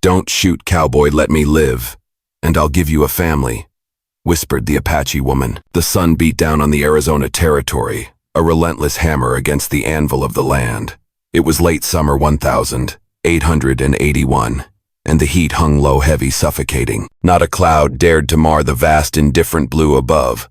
"Don't shoot, cowboy, let me live, and I'll give you a family," whispered the Apache woman. The sun beat down on the Arizona territory, a relentless hammer against the anvil of the land. It was late summer 1881, and the heat hung low, heavy, suffocating. Not a cloud dared to mar the vast, indifferent blue above.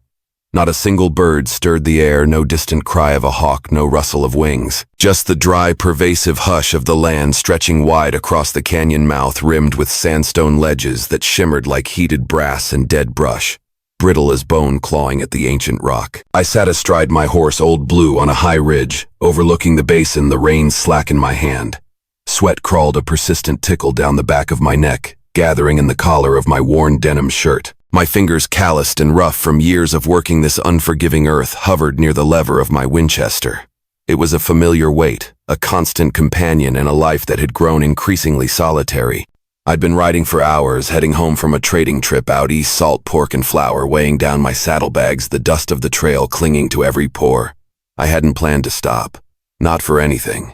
Not a single bird stirred the air, no distant cry of a hawk, no rustle of wings. Just the dry, pervasive hush of the land stretching wide across the canyon mouth, rimmed with sandstone ledges that shimmered like heated brass and dead brush, brittle as bone clawing at the ancient rock. I sat astride my horse, Old Blue, on a high ridge, overlooking the basin, the reins slack in my hand. Sweat crawled a persistent tickle down the back of my neck, gathering in the collar of my worn denim shirt. My fingers, calloused and rough from years of working this unforgiving earth, hovered near the lever of my Winchester. It was a familiar weight, a constant companion in a life that had grown increasingly solitary. I'd been riding for hours, heading home from a trading trip out east, salt pork and flour weighing down my saddlebags, the dust of the trail clinging to every pore. I hadn't planned to stop. Not for anything.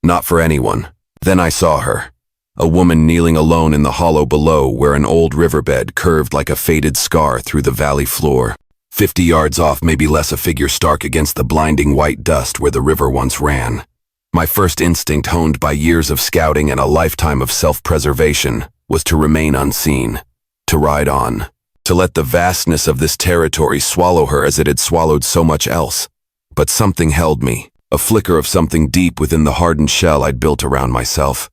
Not for anyone. Then I saw her. A woman kneeling alone in the hollow below, where an old riverbed curved like a faded scar through the valley floor. 50 yards off, maybe less, a figure stark against the blinding white dust where the river once ran. My first instinct, honed by years of scouting and a lifetime of self-preservation, was to remain unseen, to ride on, to let the vastness of this territory swallow her as it had swallowed so much else. But something held me, a flicker of something deep within the hardened shell I'd built around myself.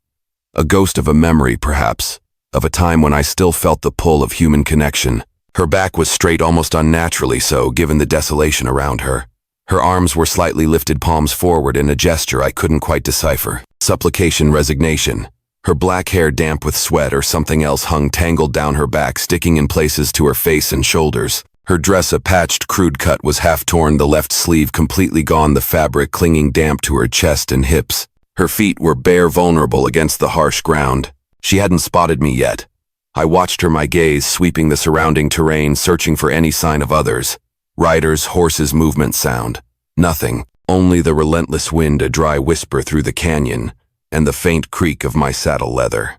A ghost of a memory, perhaps, of a time when I still felt the pull of human connection. Her back was straight, almost unnaturally so, given the desolation around her. Her arms were slightly lifted, palms forward, in a gesture I couldn't quite decipher. Supplication, resignation. Her black hair, damp with sweat or something else, hung tangled down her back, sticking in places to her face and shoulders. Her dress, a patched, crude cut, was half torn, the left sleeve completely gone, the fabric clinging damp to her chest and hips. Her feet were bare, vulnerable against the harsh ground. She hadn't spotted me yet. I watched her, my gaze sweeping the surrounding terrain, searching for any sign of others. Riders, horses, movement, sound. Nothing. Only the relentless wind, a dry whisper through the canyon, and the faint creak of my saddle leather.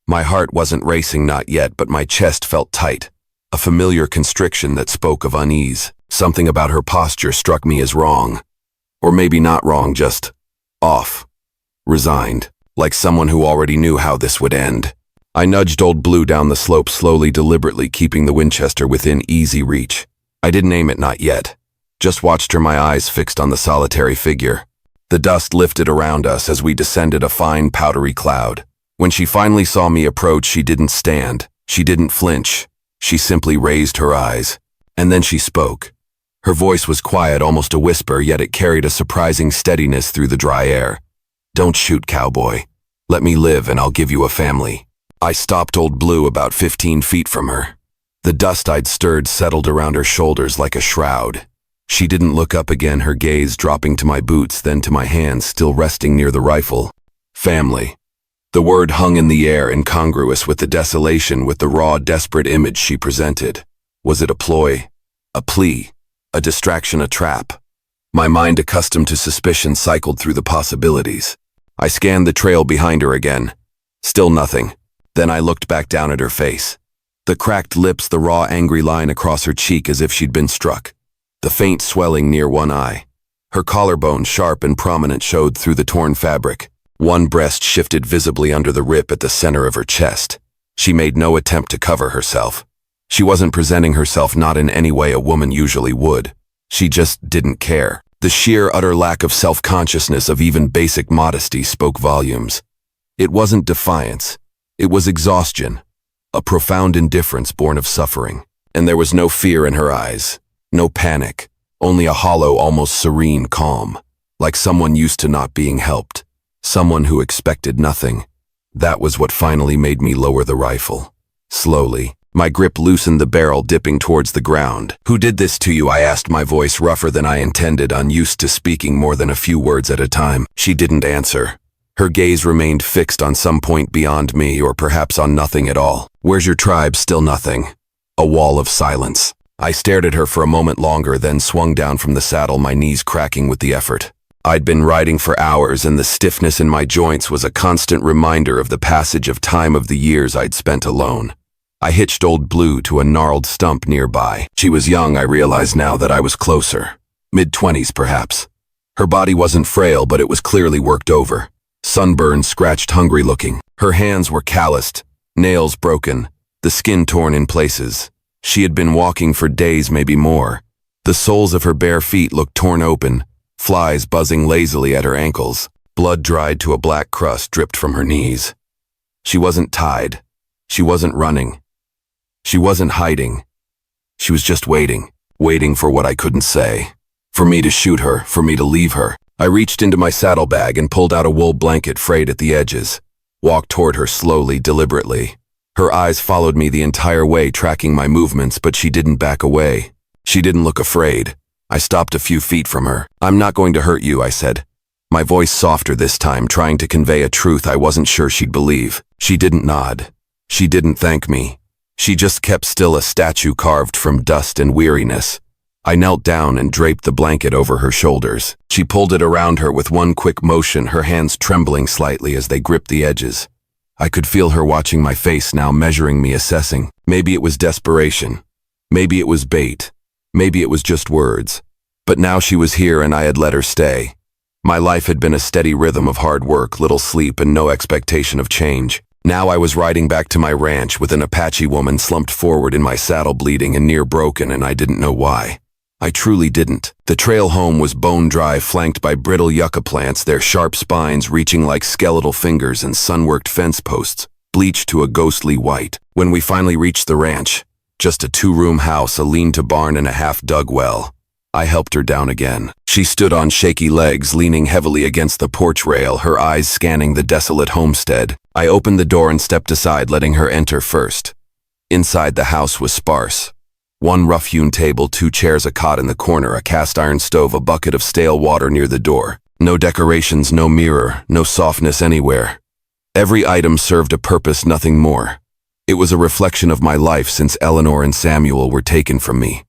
My heart wasn't racing, not yet, but my chest felt tight. A familiar constriction that spoke of unease. Something about her posture struck me as wrong. Or maybe not wrong, just off. Resigned, like someone who already knew how this would end. I nudged Old Blue down the slope slowly, deliberately keeping the Winchester within easy reach. I didn't aim it, not yet. Just watched her, my eyes fixed on the solitary figure. The dust lifted around us as we descended, a fine, powdery cloud. When she finally saw me approach, she didn't stand. She didn't flinch. She simply raised her eyes. And then she spoke. Her voice was quiet, almost a whisper, yet it carried a surprising steadiness through the dry air. "Don't shoot, cowboy. Let me live and I'll give you a family." I stopped Old Blue about 15 feet from her. The dust I'd stirred settled around her shoulders like a shroud. She didn't look up again, her gaze dropping to my boots, then to my hands still resting near the rifle. Family. The word hung in the air, incongruous with the desolation, with the raw, desperate image she presented. Was it a ploy? A plea? A distraction, a trap? My mind, accustomed to suspicion, cycled through the possibilities. I scanned the trail behind her again. Still nothing. Then I looked back down at her face. The cracked lips, the raw, angry line across her cheek as if she'd been struck. The faint swelling near one eye. Her collarbone, sharp and prominent, showed through the torn fabric. One breast shifted visibly under the rip at the center of her chest. She made no attempt to cover herself. She wasn't presenting herself, not in any way a woman usually would. She just didn't care. The sheer, utter lack of self-consciousness, of even basic modesty, spoke volumes. It wasn't defiance. It was exhaustion. A profound indifference born of suffering. And there was no fear in her eyes. No panic. Only a hollow, almost serene calm. Like someone used to not being helped. Someone who expected nothing. That was what finally made me lower the rifle. Slowly. My grip loosened, the barrel dipping towards the ground. "Who did this to you?" I asked, my voice rougher than I intended, unused to speaking more than a few words at a time. She didn't answer. Her gaze remained fixed on some point beyond me, or perhaps on nothing at all. "Where's your tribe?" Still nothing. A wall of silence. I stared at her for a moment longer, then swung down from the saddle, my knees cracking with the effort. I'd been riding for hours, and the stiffness in my joints was a constant reminder of the passage of time of the years I'd spent alone. I hitched Old Blue to a gnarled stump nearby. She was young, I realized now that I was closer. Mid-20s, perhaps. Her body wasn't frail, but it was clearly worked over. Sunburned, scratched, hungry looking. Her hands were calloused, nails broken, the skin torn in places. She had been walking for days, maybe more. The soles of her bare feet looked torn open, flies buzzing lazily at her ankles. Blood dried to a black crust dripped from her knees. She wasn't tied. She wasn't running. She wasn't hiding. She was just waiting for what I couldn't say. For me to shoot her, for me to leave her. I reached into my saddlebag and pulled out a wool blanket frayed at the edges. Walked toward her slowly, deliberately. Her eyes followed me the entire way, tracking my movements, but she didn't back away. She didn't look afraid. I stopped a few feet from her. "I'm not going to hurt you," I said. My voice softer this time, trying to convey a truth I wasn't sure she'd believe. She didn't nod. She didn't thank me. She just kept still, a statue carved from dust and weariness. I knelt down and draped the blanket over her shoulders. She pulled it around her with one quick motion, her hands trembling slightly as they gripped the edges. I could feel her watching my face now, measuring me, assessing. Maybe it was desperation. Maybe it was bait. Maybe it was just words. But now she was here and I had let her stay. My life had been a steady rhythm of hard work, little sleep, and no expectation of change. Now I was riding back to my ranch with an Apache woman slumped forward in my saddle, bleeding and near broken, and I didn't know why. I truly didn't. The trail home was bone dry, flanked by brittle yucca plants, their sharp spines reaching like skeletal fingers, and sun-worked fence posts, bleached to a ghostly white. When we finally reached the ranch, just a two-room house, a lean-to barn, and a half-dug well, I helped her down again. She stood on shaky legs, leaning heavily against the porch rail, her eyes scanning the desolate homestead. I opened the door and stepped aside, letting her enter first. Inside, the house was sparse. One rough-hewn table, two chairs, a cot in the corner, a cast-iron stove, a bucket of stale water near the door. No decorations, no mirror, no softness anywhere. Every item served a purpose, nothing more. It was a reflection of my life since Eleanor and Samuel were taken from me.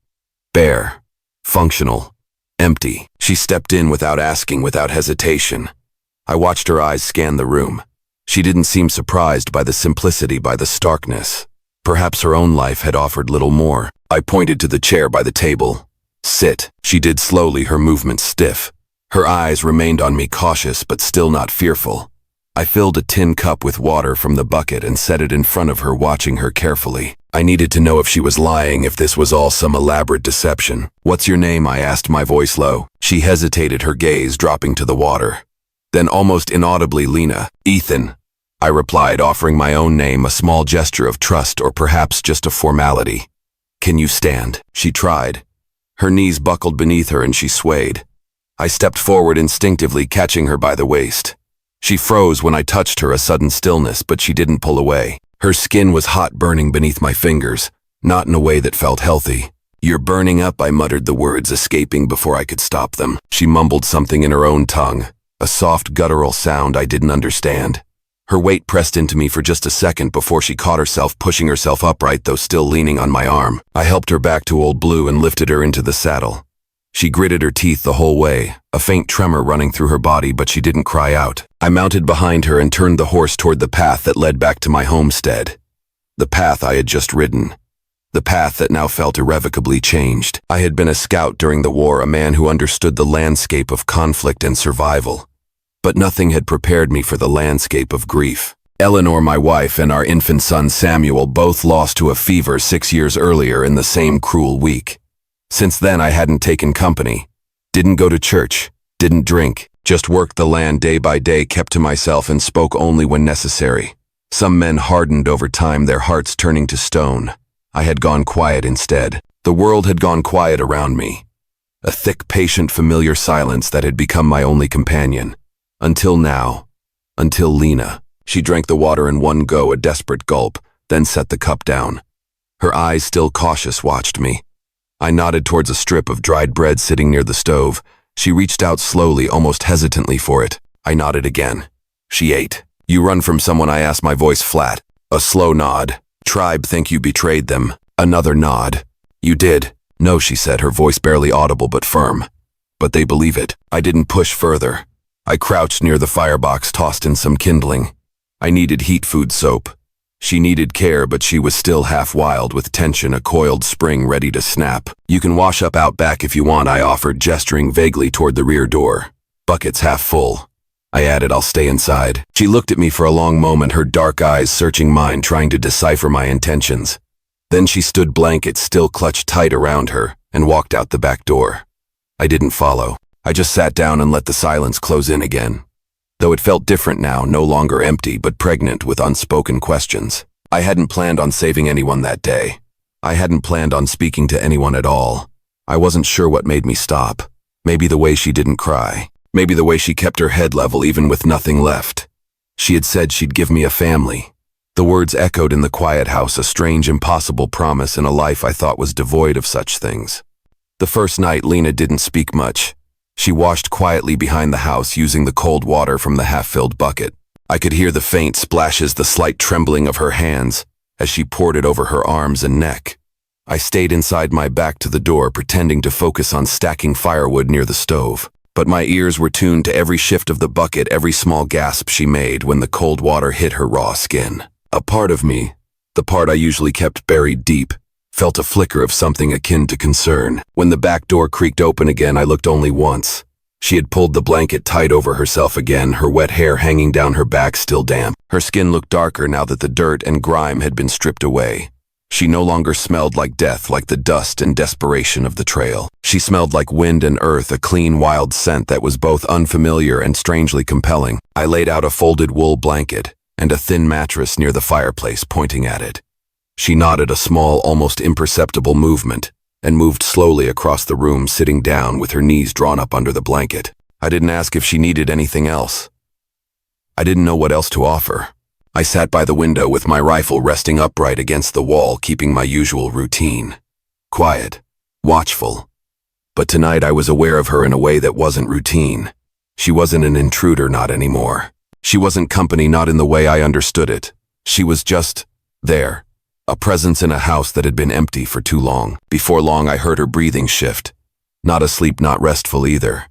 Bare. Functional. Empty. She stepped in without asking, without hesitation. I watched her eyes scan the room. She didn't seem surprised by the simplicity, by the starkness. Perhaps her own life had offered little more. I pointed to the chair by the table. "Sit." She did slowly, her movements stiff. Her eyes remained on me, cautious but still not fearful. I filled a tin cup with water from the bucket and set it in front of her, watching her carefully. I needed to know if she was lying, if this was all some elaborate deception. "What's your name?" I asked, my voice low. She hesitated, her gaze dropping to the water. Then almost inaudibly, "Lena." "Ethan," I replied, offering my own name, a small gesture of trust, or perhaps just a formality. "Can you stand?" She tried. Her knees buckled beneath her and she swayed. I stepped forward instinctively, catching her by the waist. She froze when I touched her, a sudden stillness, but she didn't pull away. Her skin was hot, burning beneath my fingers, not in a way that felt healthy. "You're burning up," I muttered, the words escaping before I could stop them. She mumbled something in her own tongue, a soft guttural sound I didn't understand. Her weight pressed into me for just a second before she caught herself, pushing herself upright, though still leaning on my arm. I helped her back to Old Blue and lifted her into the saddle. She gritted her teeth the whole way, a faint tremor running through her body, but she didn't cry out. I mounted behind her and turned the horse toward the path that led back to my homestead. The path I had just ridden. The path that now felt irrevocably changed. I had been a scout during the war, a man who understood the landscape of conflict and survival. But nothing had prepared me for the landscape of grief. Eleanor, my wife, and our infant son Samuel both lost to a fever 6 years earlier in the same cruel week. Since then I hadn't taken company, didn't go to church, didn't drink, just worked the land day by day, kept to myself and spoke only when necessary. Some men hardened over time, their hearts turning to stone. I had gone quiet instead. The world had gone quiet around me. A thick, patient, familiar silence that had become my only companion. Until now. Until Lena. She drank the water in one go, a desperate gulp, then set the cup down. Her eyes, still cautious, watched me. I nodded towards a strip of dried bread sitting near the stove. She reached out slowly, almost hesitantly for it. I nodded again. She ate. "You run from someone?" I asked, my voice flat. A slow nod. "Tribe think you betrayed them." Another nod. "You did?" "No," she said, her voice barely audible but firm. but they believe it. I didn't push further. I crouched near the firebox, tossed in some kindling. I needed heat food soap. She needed care, but she was still half wild with tension, a coiled spring ready to snap. You can wash up out back if you want, I offered, gesturing vaguely toward the rear door. Bucket's half full. I added, I'll stay inside. She looked at me for a long moment, her dark eyes searching mine, trying to decipher my intentions. Then she stood, blanket still clutched tight around her, and walked out the back door. I didn't follow. I just sat down and let the silence close in again. Though it felt different now, no longer empty, but pregnant with unspoken questions. I hadn't planned on saving anyone that day. I hadn't planned on speaking to anyone at all. I wasn't sure what made me stop. Maybe the way she didn't cry. Maybe the way she kept her head level even with nothing left. She had said she'd give me a family. The words echoed in the quiet house, a strange, impossible promise in a life I thought was devoid of such things. The first night, Lena didn't speak much. She washed quietly behind the house, using the cold water from the half-filled bucket. I could hear the faint splashes, the slight trembling of her hands, as she poured it over her arms and neck. I stayed inside, my back to the door, pretending to focus on stacking firewood near the stove. But my ears were tuned to every shift of the bucket, every small gasp she made when the cold water hit her raw skin. A part of me, the part I usually kept buried deep, felt a flicker of something akin to concern. When the back door creaked open again, I looked only once. She had pulled the blanket tight over herself again, her wet hair hanging down her back still damp. Her skin looked darker now that the dirt and grime had been stripped away. She no longer smelled like death, like the dust and desperation of the trail. She smelled like wind and earth, a clean, wild scent that was both unfamiliar and strangely compelling. I laid out a folded wool blanket and a thin mattress near the fireplace, pointing at it. She nodded, a small, almost imperceptible movement, and moved slowly across the room, sitting down with her knees drawn up under the blanket. I didn't ask if she needed anything else. I didn't know what else to offer. I sat by the window with my rifle resting upright against the wall, keeping my usual routine. Quiet, watchful. But tonight I was aware of her in a way that wasn't routine. She wasn't an intruder, not anymore. She wasn't company, not in the way I understood it. She was just there. A presence in a house that had been empty for too long. Before long, I heard her breathing shift. Not asleep, not restful either.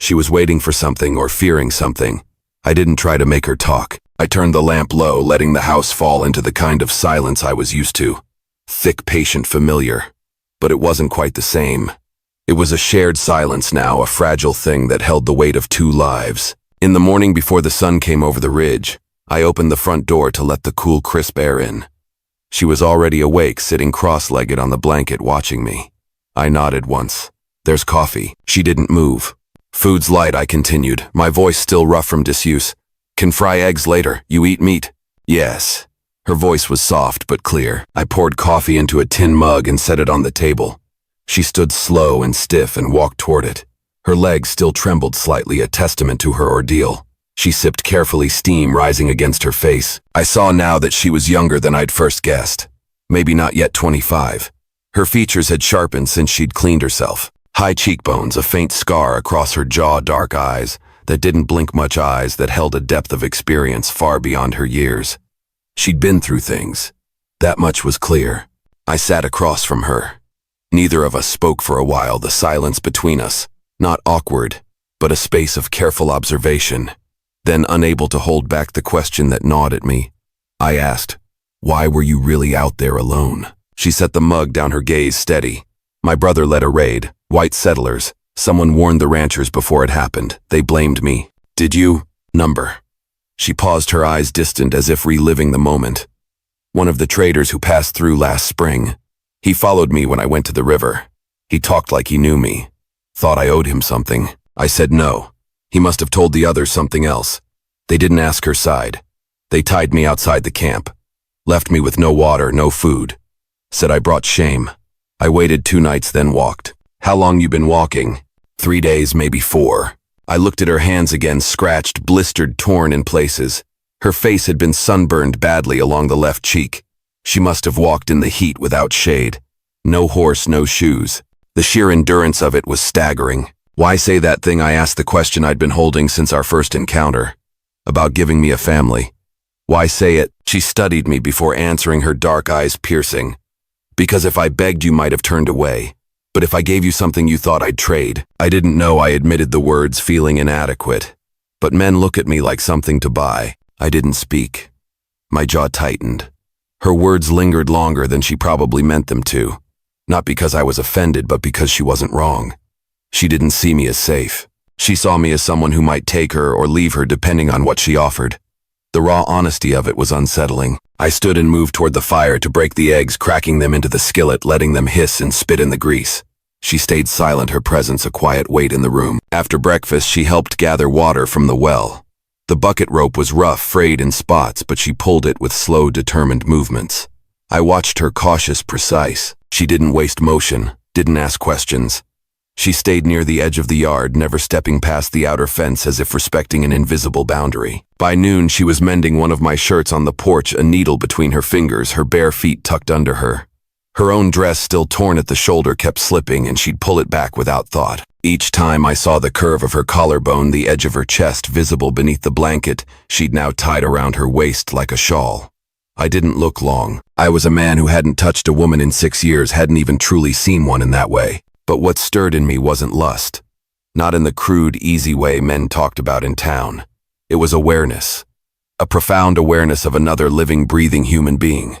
She was waiting for something or fearing something. I didn't try to make her talk. I turned the lamp low, letting the house fall into the kind of silence I was used to. Thick, patient, familiar. But it wasn't quite the same. It was a shared silence now, a fragile thing that held the weight of two lives. In the morning, before the sun came over the ridge, I opened the front door to let the cool, crisp air in. She was already awake, sitting cross-legged on the blanket, watching me. I nodded once. There's coffee. She didn't move. Food's light, I continued, my voice still rough from disuse. Can fry eggs later. You eat meat? Yes. Her voice was soft but clear. I poured coffee into a tin mug and set it on the table. She stood slow and stiff and walked toward it. Her legs still trembled slightly, a testament to her ordeal. She sipped carefully, steam rising against her face. I saw now that she was younger than I'd first guessed. Maybe not yet 25. Her features had sharpened since she'd cleaned herself. High cheekbones, a faint scar across her jaw, dark eyes that didn't blink much, eyes that held a depth of experience far beyond her years. She'd been through things. That much was clear. I sat across from her. Neither of us spoke for a while, the silence between us, not awkward, but a space of careful observation. Then, unable to hold back the question that gnawed at me, I asked, "Why were you really out there alone?" She set the mug down, her gaze steady. "My brother led a raid. White settlers. Someone warned the ranchers before it happened. They blamed me. Did you? Number." She paused, her eyes distant as if reliving the moment. "One of the traders who passed through last spring. He followed me when I went to the river. He talked like he knew me. Thought I owed him something. I said no. He must have told the others something else. They didn't ask her side. They tied me outside the camp. Left me with no water, no food. Said I brought shame. I waited 2 nights, then walked." "How long you been walking?" 3 days, maybe 4. I looked at her hands again, scratched, blistered, torn in places. Her face had been sunburned badly along the left cheek. She must have walked in the heat without shade. No horse, no shoes. The sheer endurance of it was staggering. "Why say that thing?" I asked, the question I'd been holding since our first encounter. "About giving me a family. Why say it?" She studied me before answering, her dark eyes piercing. "Because if I begged, you might have turned away. But if I gave you something you thought I'd trade, I didn't know I admitted the words feeling inadequate. But men look at me like something to buy. I didn't speak. My jaw tightened. Her words lingered longer than she probably meant them to. Not because I was offended, but because she wasn't wrong. She didn't see me as safe. She saw me as someone who might take her or leave her depending on what she offered. The raw honesty of it was unsettling. I stood and moved toward the fire to break the eggs, cracking them into the skillet, letting them hiss and spit in the grease. She stayed silent, her presence a quiet weight in the room. After breakfast, she helped gather water from the well. The bucket rope was rough, frayed in spots, but she pulled it with slow, determined movements. I watched her, cautious, precise. She didn't waste motion, didn't ask questions. She stayed near the edge of the yard, never stepping past the outer fence as if respecting an invisible boundary. By noon, she was mending one of my shirts on the porch, a needle between her fingers, her bare feet tucked under her. Her own dress, still torn at the shoulder, kept slipping, and she'd pull it back without thought. Each time I saw the curve of her collarbone, the edge of her chest visible beneath the blanket she'd now tied around her waist like a shawl. I didn't look long. I was a man who hadn't touched a woman in 6 years, hadn't even truly seen one in that way. But what stirred in me wasn't lust. Not in the crude, easy way men talked about in town. It was awareness. A profound awareness of another living, breathing human being.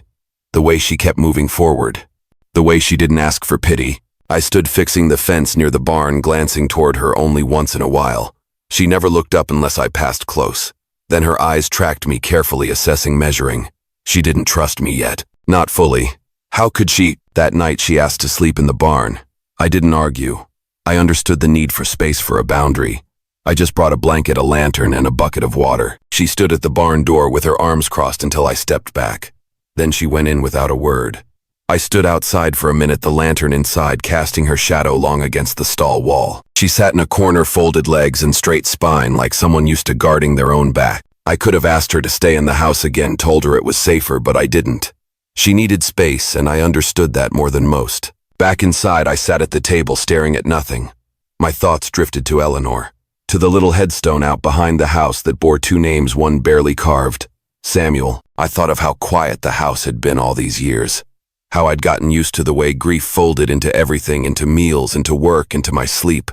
The way she kept moving forward. The way she didn't ask for pity. I stood fixing the fence near the barn, glancing toward her only once in a while. She never looked up unless I passed close. Then her eyes tracked me, carefully assessing, measuring. She didn't trust me yet. Not fully. How could she? That night she asked to sleep in the barn. I didn't argue. I understood the need for space, for a boundary. I just brought a blanket, a lantern, and a bucket of water. She stood at the barn door with her arms crossed until I stepped back. Then she went in without a word. I stood outside for a minute, the lantern inside casting her shadow long against the stall wall. She sat in a corner, folded legs and straight spine, like someone used to guarding their own back. I could have asked her to stay in the house again, told her it was safer, but I didn't. She needed space, and I understood that more than most. Back inside, I sat at the table, staring at nothing. My thoughts drifted to Eleanor, to the little headstone out behind the house that bore 2 names, one barely carved. Samuel. I thought of how quiet the house had been all these years. How I'd gotten used to the way grief folded into everything, into meals, into work, into my sleep.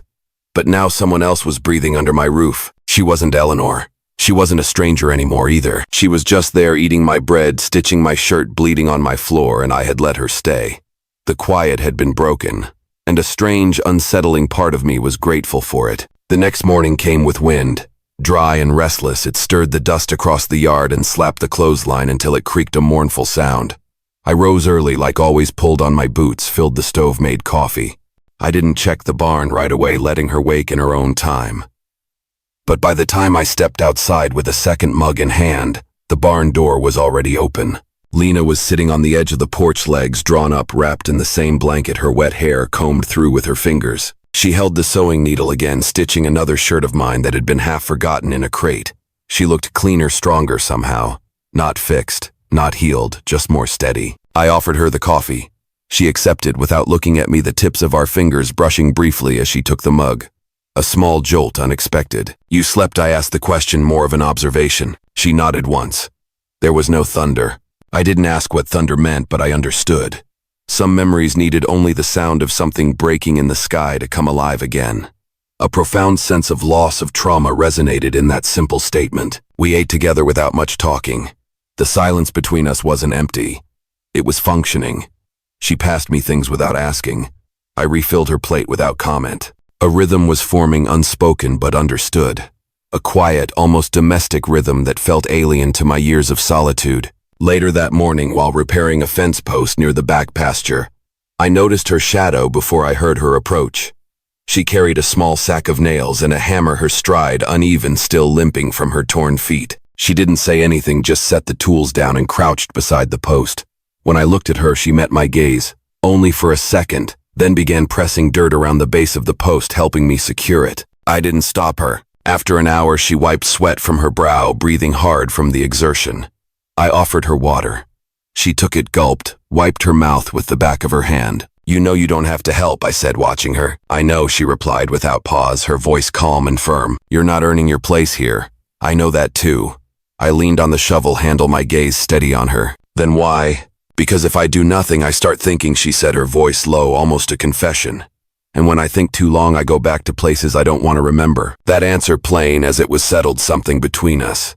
But now someone else was breathing under my roof. She wasn't Eleanor. She wasn't a stranger anymore either. She was just there, eating my bread, stitching my shirt, bleeding on my floor, and I had let her stay. The quiet had been broken, and a strange, unsettling part of me was grateful for it. The next morning came with wind. Dry and restless, it stirred the dust across the yard and slapped the clothesline until it creaked a mournful sound. I rose early, like always, pulled on my boots, filled the stove, made coffee. I didn't check the barn right away, letting her wake in her own time. But by the time I stepped outside with a second mug in hand, the barn door was already open. Lena was sitting on the edge of the porch, legs drawn up, wrapped in the same blanket, her wet hair combed through with her fingers. She held the sewing needle again, stitching another shirt of mine that had been half forgotten in a crate. She looked cleaner, stronger somehow. Not fixed, not healed, just more steady. I offered her the coffee. She accepted without looking at me, the tips of our fingers brushing briefly as she took the mug. A small jolt, unexpected. "You slept?" I asked the question, more of an observation. She nodded once. There was no thunder. I didn't ask what thunder meant, but I understood. Some memories needed only the sound of something breaking in the sky to come alive again. A profound sense of loss, of trauma, resonated in that simple statement. We ate together without much talking. The silence between us wasn't empty. It was functioning. She passed me things without asking. I refilled her plate without comment. A rhythm was forming, unspoken but understood. A quiet, almost domestic rhythm that felt alien to my years of solitude. Later that morning, while repairing a fence post near the back pasture, I noticed her shadow before I heard her approach. She carried a small sack of nails and a hammer, her stride uneven, still limping from her torn feet. She didn't say anything, just set the tools down and crouched beside the post. When I looked at her, she met my gaze, only for a second, then began pressing dirt around the base of the post, helping me secure it. I didn't stop her. After an hour, she wiped sweat from her brow, breathing hard from the exertion. I offered her water. She took it, gulped, wiped her mouth with the back of her hand. "You know you don't have to help," I said, watching her. "I know," she replied without pause, her voice calm and firm. "You're not earning your place here. I know that too." I leaned on the shovel handle, my gaze steady on her. "Then why?" Because if I do nothing, I start thinking, she said, her voice low, almost a confession. And when I think too long, I go back to places I don't want to remember. That answer plain as it was settled something between us.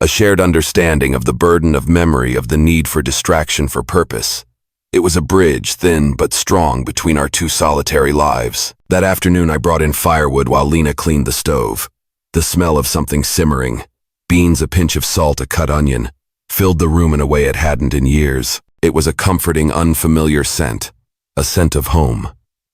A shared understanding of the burden of memory, of the need for distraction for purpose. It was a bridge, thin but strong, between our two solitary lives. That afternoon I brought in firewood while Lena cleaned the stove. The smell of something simmering, beans, a pinch of salt, a cut onion, filled the room in a way it hadn't in years. It was a comforting, unfamiliar scent, a scent of home.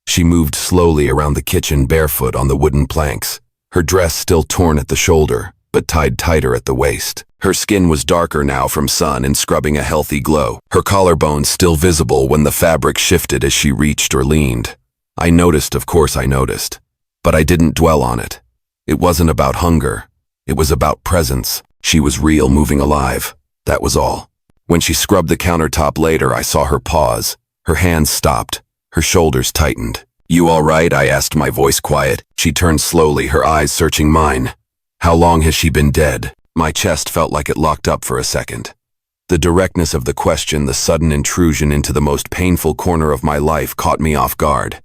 She moved slowly around the kitchen, barefoot on the wooden planks, her dress still torn at the shoulder, but tied tighter at the waist. Her skin was darker now from sun and scrubbing a healthy glow, her collarbones still visible when the fabric shifted as she reached or leaned. I noticed, of course I noticed, but I didn't dwell on it. It wasn't about hunger. It was about presence. She was real, moving alive. That was all. When she scrubbed the countertop later, I saw her pause. Her hands stopped. Her shoulders tightened. "You all right?" I asked, my voice quiet. She turned slowly, her eyes searching mine. "How long has she been dead?" My chest felt like it locked up for a second. The directness of the question, the sudden intrusion into the most painful corner of my life, caught me off guard.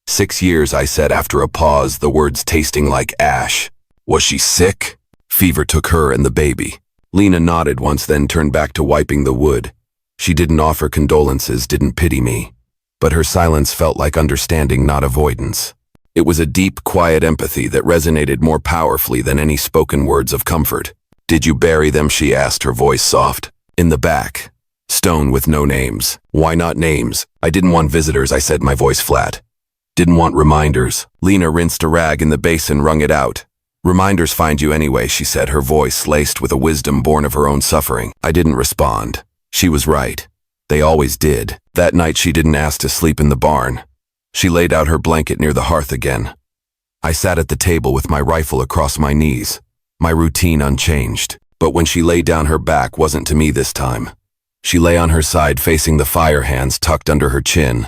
6 years, I said after a pause, the words tasting like ash. "Was she sick?" "Fever took her and the baby." Lena nodded once, then turned back to wiping the wood. She didn't offer condolences, didn't pity me. But her silence felt like understanding, not avoidance. It was a deep, quiet empathy that resonated more powerfully than any spoken words of comfort. "Did you bury them?" she asked, her voice soft. "In the back. Stone with no names." "Why not names?" "I didn't want visitors," I said, my voice flat. "Didn't want reminders." Lena rinsed a rag in the basin, wrung it out. "Reminders find you anyway," she said, her voice laced with a wisdom born of her own suffering. I didn't respond. She was right. They always did. That night she didn't ask to sleep in the barn. She laid out her blanket near the hearth again. I sat at the table with my rifle across my knees, my routine unchanged. But when she lay down, her back wasn't to me this time. She lay on her side, facing the fire, hands tucked under her chin.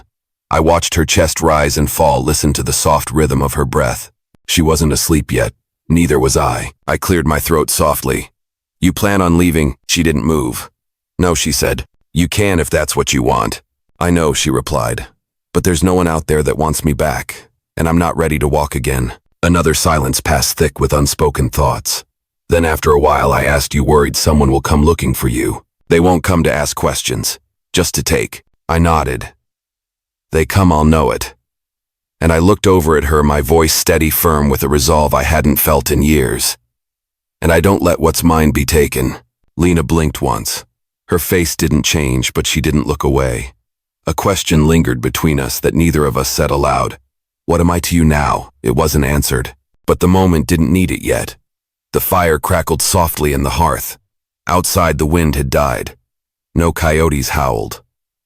I watched her chest rise and fall, listened to the soft rhythm of her breath. She wasn't asleep yet. Neither was I. I cleared my throat softly. "You plan on leaving?" She didn't move. "No," she said. "You can if that's what you want." "I know," she replied. "But there's no one out there that wants me back, and I'm not ready to walk again." Another silence passed, thick with unspoken thoughts. Then after a while I asked, "You worried someone will come looking for you?" "They won't come to ask questions, just to take." I nodded. "They come, I'll know it." And I looked over at her, my voice steady, firm, with a resolve I hadn't felt in years. "And I don't let what's mine be taken." Lena blinked once. Her face didn't change, but she didn't look away. A question lingered between us that neither of us said aloud. "What am I to you now?" It wasn't answered, but the moment didn't need it yet. The fire crackled softly in the hearth. Outside, the wind had died. No coyotes howled.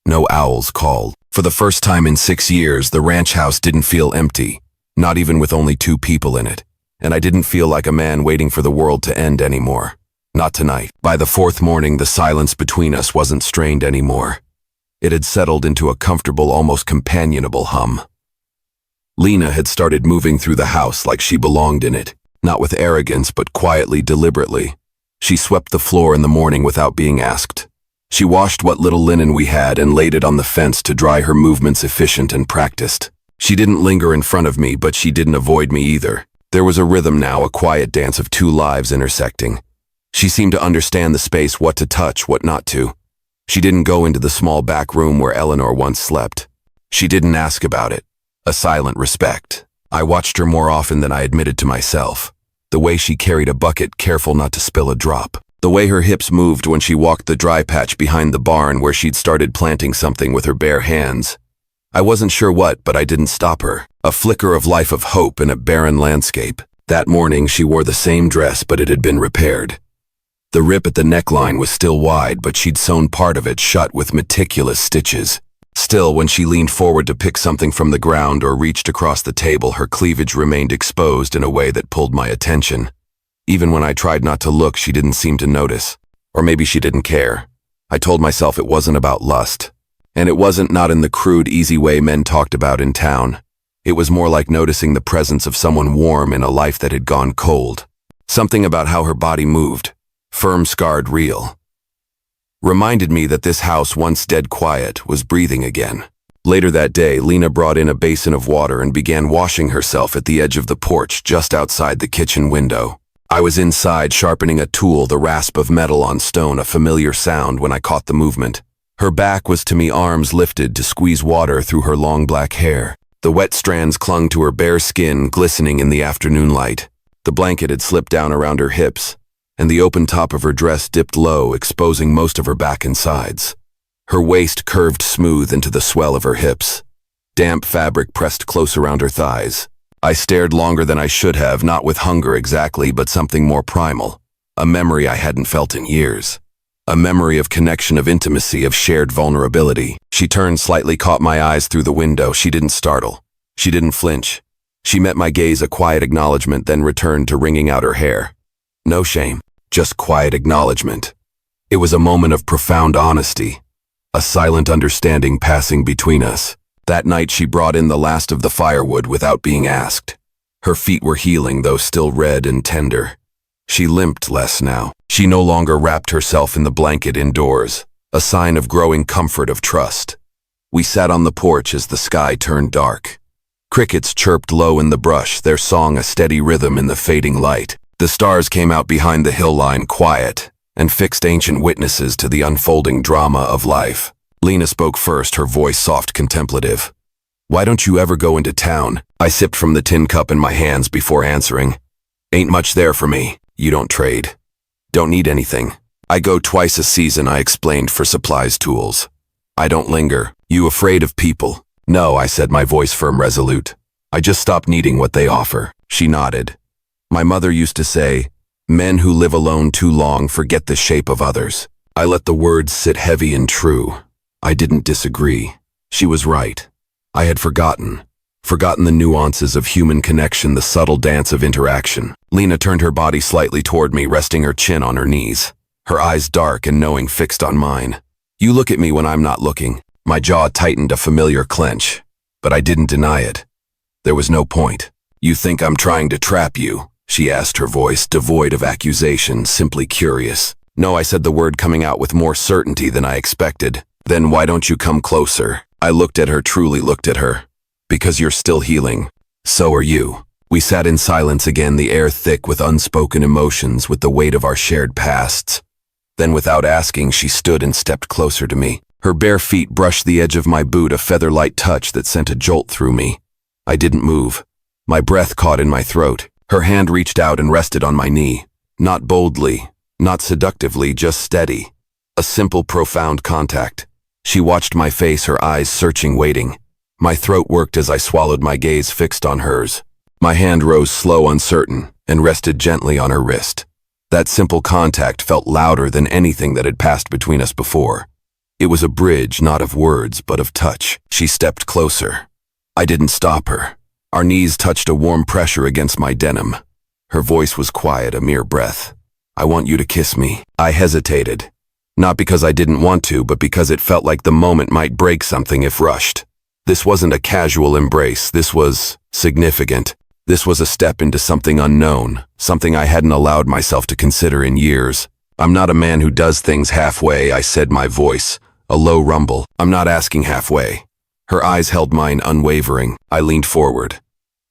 No owls called. For the first time in 6 years, the ranch house didn't feel empty, not even with only 2 people in it. And I didn't feel like a man waiting for the world to end anymore. Not tonight. By the 4th morning, the silence between us wasn't strained anymore. It had settled into a comfortable, almost companionable hum. Lena had started moving through the house like she belonged in it, not with arrogance, but quietly, deliberately. She swept the floor in the morning without being asked. She washed what little linen we had and laid it on the fence to dry, her movements efficient and practiced. She didn't linger in front of me, but she didn't avoid me either. There was a rhythm now, a quiet dance of 2 lives intersecting. She seemed to understand the space, what to touch, what not to. She didn't go into the small back room where Eleanor once slept. She didn't ask about it. A silent respect. I watched her more often than I admitted to myself. The way she carried a bucket, careful not to spill a drop. The way her hips moved when she walked the dry patch behind the barn where she'd started planting something with her bare hands. I wasn't sure what, but I didn't stop her. A flicker of life, of hope in a barren landscape. That morning she wore the same dress, but it had been repaired. The rip at the neckline was still wide, but she'd sewn part of it shut with meticulous stitches. Still, when she leaned forward to pick something from the ground or reached across the table, her cleavage remained exposed in a way that pulled my attention. Even when I tried not to look, she didn't seem to notice. Or maybe she didn't care. I told myself it wasn't about lust. And it wasn't, not in the crude, easy way men talked about in town. It was more like noticing the presence of someone warm in a life that had gone cold. Something about how her body moved. Firm, scarred, real. reminded me that this house, once dead quiet, was breathing again. Later that day, Lena brought in a basin of water and began washing herself at the edge of the porch just outside the kitchen window. I was inside sharpening a tool, the rasp of metal on stone, a familiar sound when I caught the movement. Her back was to me, arms lifted to squeeze water through her long black hair. The wet strands clung to her bare skin, glistening in the afternoon light. The blanket had slipped down around her hips, and the open top of her dress dipped low, exposing most of her back and sides. Her waist curved smooth into the swell of her hips. Damp fabric pressed close around her thighs. I stared longer than I should have, not with hunger exactly, but something more primal. A memory I hadn't felt in years. A memory of connection, of intimacy, of shared vulnerability. She turned slightly, caught my eyes through the window. She didn't startle. She didn't flinch. She met my gaze, a quiet acknowledgement, then returned to wringing out her hair. No shame, just quiet acknowledgement. It was a moment of profound honesty. A silent understanding passing between us. That night she brought in the last of the firewood without being asked. Her feet were healing, though still red and tender. She limped less now. She no longer wrapped herself in the blanket indoors, a sign of growing comfort, of trust. We sat on the porch as the sky turned dark. Crickets chirped low in the brush, their song a steady rhythm in the fading light. The stars came out behind the hill line, quiet, and fixed, ancient witnesses to the unfolding drama of life. Lena spoke first, her voice soft, contemplative. "Why don't you ever go into town?" I sipped from the tin cup in my hands before answering. "Ain't much there for me. You don't trade. Don't need anything. I go twice a season," I explained, "for supplies, tools. I don't linger." "You afraid of people?" "No," I said, my voice firm, resolute. "I just stopped needing what they offer." She nodded. "My mother used to say, men who live alone too long forget the shape of others." I let the words sit heavy and true. I didn't disagree. She was right. I had forgotten the nuances of human connection, the subtle dance of interaction. Lena turned her body slightly toward me, resting her chin on her knees, her eyes dark and knowing fixed on mine. "You look at me when I'm not looking." My jaw tightened, a familiar clench, but I didn't deny it. There was no point. "You think I'm trying to trap you?" she asked, her voice devoid of accusation, simply curious. "No," I said, the word coming out with more certainty than I expected. "Then why don't you come closer?" I looked at her, truly looked at her. "Because you're still healing. So are you." We sat in silence again, the air thick with unspoken emotions, with the weight of our shared pasts. Then, without asking, she stood and stepped closer to me. Her bare feet brushed the edge of my boot, a feather-light touch that sent a jolt through me. I didn't move. My breath caught in my throat. Her hand reached out and rested on my knee. Not boldly, not seductively, just steady. A simple, profound contact. She watched my face, her eyes searching, waiting. My throat worked as I swallowed, my gaze fixed on hers. My hand rose slow, uncertain, and rested gently on her wrist. That simple contact felt louder than anything that had passed between us before. It was a bridge, not of words, but of touch. She stepped closer. I didn't stop her. Our knees touched, a warm pressure against my denim. Her voice was quiet, a mere breath. "I want you to kiss me." I hesitated. Not because I didn't want to, but because it felt like the moment might break something if rushed. This wasn't a casual embrace. This was significant. This was a step into something unknown, something I hadn't allowed myself to consider in years. "I'm not a man who does things halfway," I said, my voice a low rumble. "I'm not asking halfway." Her eyes held mine, unwavering. I leaned forward.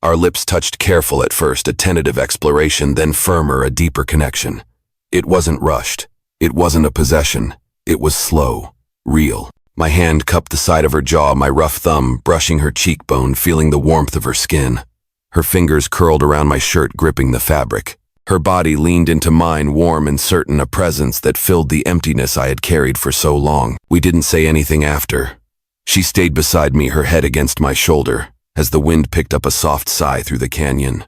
Our lips touched, careful at first, a tentative exploration, then firmer, a deeper connection. It wasn't rushed. It wasn't a possession. It was slow, real. My hand cupped the side of her jaw, my rough thumb brushing her cheekbone, feeling the warmth of her skin. Her fingers curled around my shirt, gripping the fabric. Her body leaned into mine, warm and certain, a presence that filled the emptiness I had carried for so long. We didn't say anything after. She stayed beside me, her head against my shoulder, as the wind picked up a soft sigh through the canyon.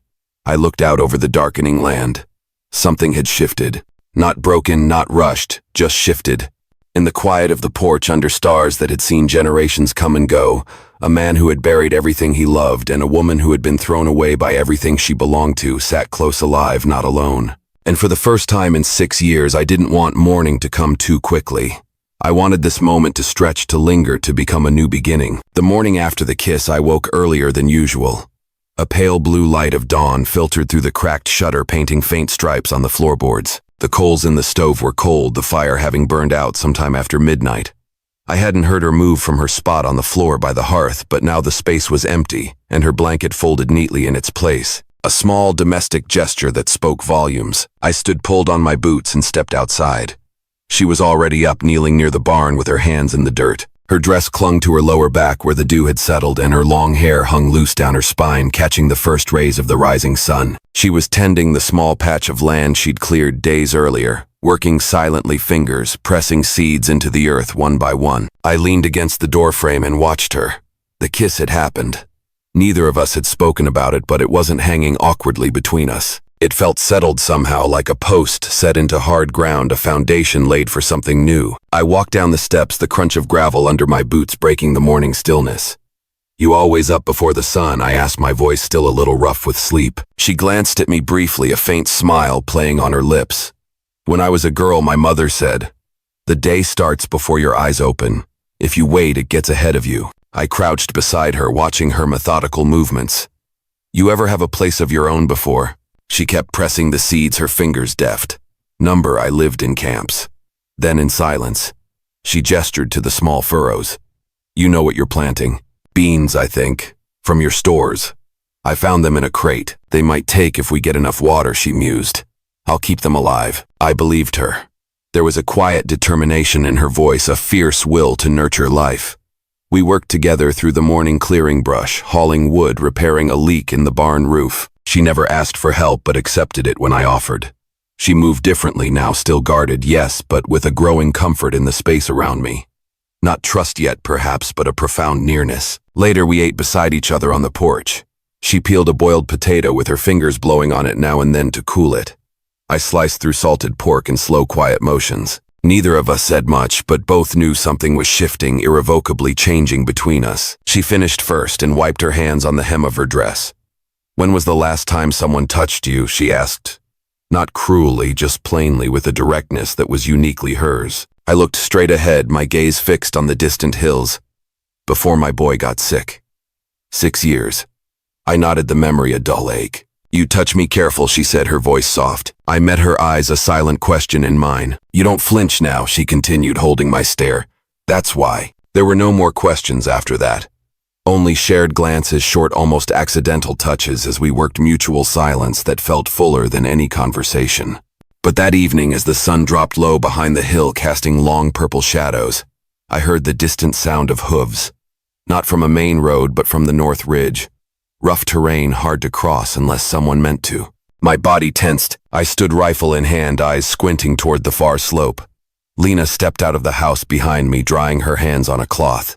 I looked out over the darkening land. Something had shifted. Not broken, not rushed, just shifted. In the quiet of the porch, under stars that had seen generations come and go, a man who had buried everything he loved and a woman who had been thrown away by everything she belonged to sat close, alive, not alone. And for the first time in 6 years, I didn't want morning to come too quickly. I wanted this moment to stretch, to linger, to become a new beginning. The morning after the kiss, I woke earlier than usual. A pale blue light of dawn filtered through the cracked shutter, painting faint stripes on the floorboards. The coals in the stove were cold, the fire having burned out sometime after midnight. I hadn't heard her move from her spot on the floor by the hearth, but now the space was empty, and her blanket folded neatly in its place. A small domestic gesture that spoke volumes. I stood pulled on my boots and stepped outside. She was already up, kneeling near the barn with her hands in the dirt. Her dress clung to her lower back where the dew had settled, and her long hair hung loose down her spine, catching the first rays of the rising sun. She was tending the small patch of land she'd cleared days earlier, working silently, fingers pressing seeds into the earth one by one. I leaned against the doorframe and watched her. The kiss had happened. Neither of us had spoken about it, but it wasn't hanging awkwardly between us. It felt settled somehow, like a post set into hard ground, a foundation laid for something new. I walked down the steps, the crunch of gravel under my boots breaking the morning stillness. "You always up before the sun?" I asked, my voice still a little rough with sleep. She glanced at me briefly, a faint smile playing on her lips. "When I was a girl, my mother said, 'The day starts before your eyes open. If you wait, it gets ahead of you.'" I crouched beside her, watching her methodical movements. "You ever have a place of your own before?" She kept pressing the seeds, her fingers deft. I lived in camps. Then in silence, she gestured to the small furrows. "You know what you're planting. Beans, I think, from your stores. I found them in a crate. They might take if we get enough water," she mused. "I'll keep them alive." I believed her. There was a quiet determination in her voice, a fierce will to nurture life. We worked together through the morning clearing brush, hauling wood, repairing a leak in the barn roof. She never asked for help but accepted it when I offered. She moved differently now, still guarded, yes, but with a growing comfort in the space around me. Not trust yet, perhaps, but a profound nearness. Later we ate beside each other on the porch. She peeled a boiled potato with her fingers blowing on it now and then to cool it. I sliced through salted pork in slow, quiet motions. Neither of us said much, but both knew something was shifting, irrevocably changing between us. She finished first and wiped her hands on the hem of her dress. "When was the last time someone touched you?" she asked. Not cruelly, just plainly, with a directness that was uniquely hers. I looked straight ahead, my gaze fixed on the distant hills. "Before my boy got sick. 6 years." I nodded, the memory a dull ache. "You touch me careful," she said, her voice soft. I met her eyes, a silent question in mine. "You don't flinch now," she continued, holding my stare. "That's why." There were no more questions after that. Only shared glances, short, almost accidental touches as we worked mutual silence that felt fuller than any conversation. But that evening, as the sun dropped low behind the hill, casting long purple shadows, I heard the distant sound of hooves. Not from a main road, but from the north ridge. Rough terrain, hard to cross unless someone meant to. My body tensed. I stood rifle in hand, eyes squinting toward the far slope. Lena stepped out of the house behind me, drying her hands on a cloth.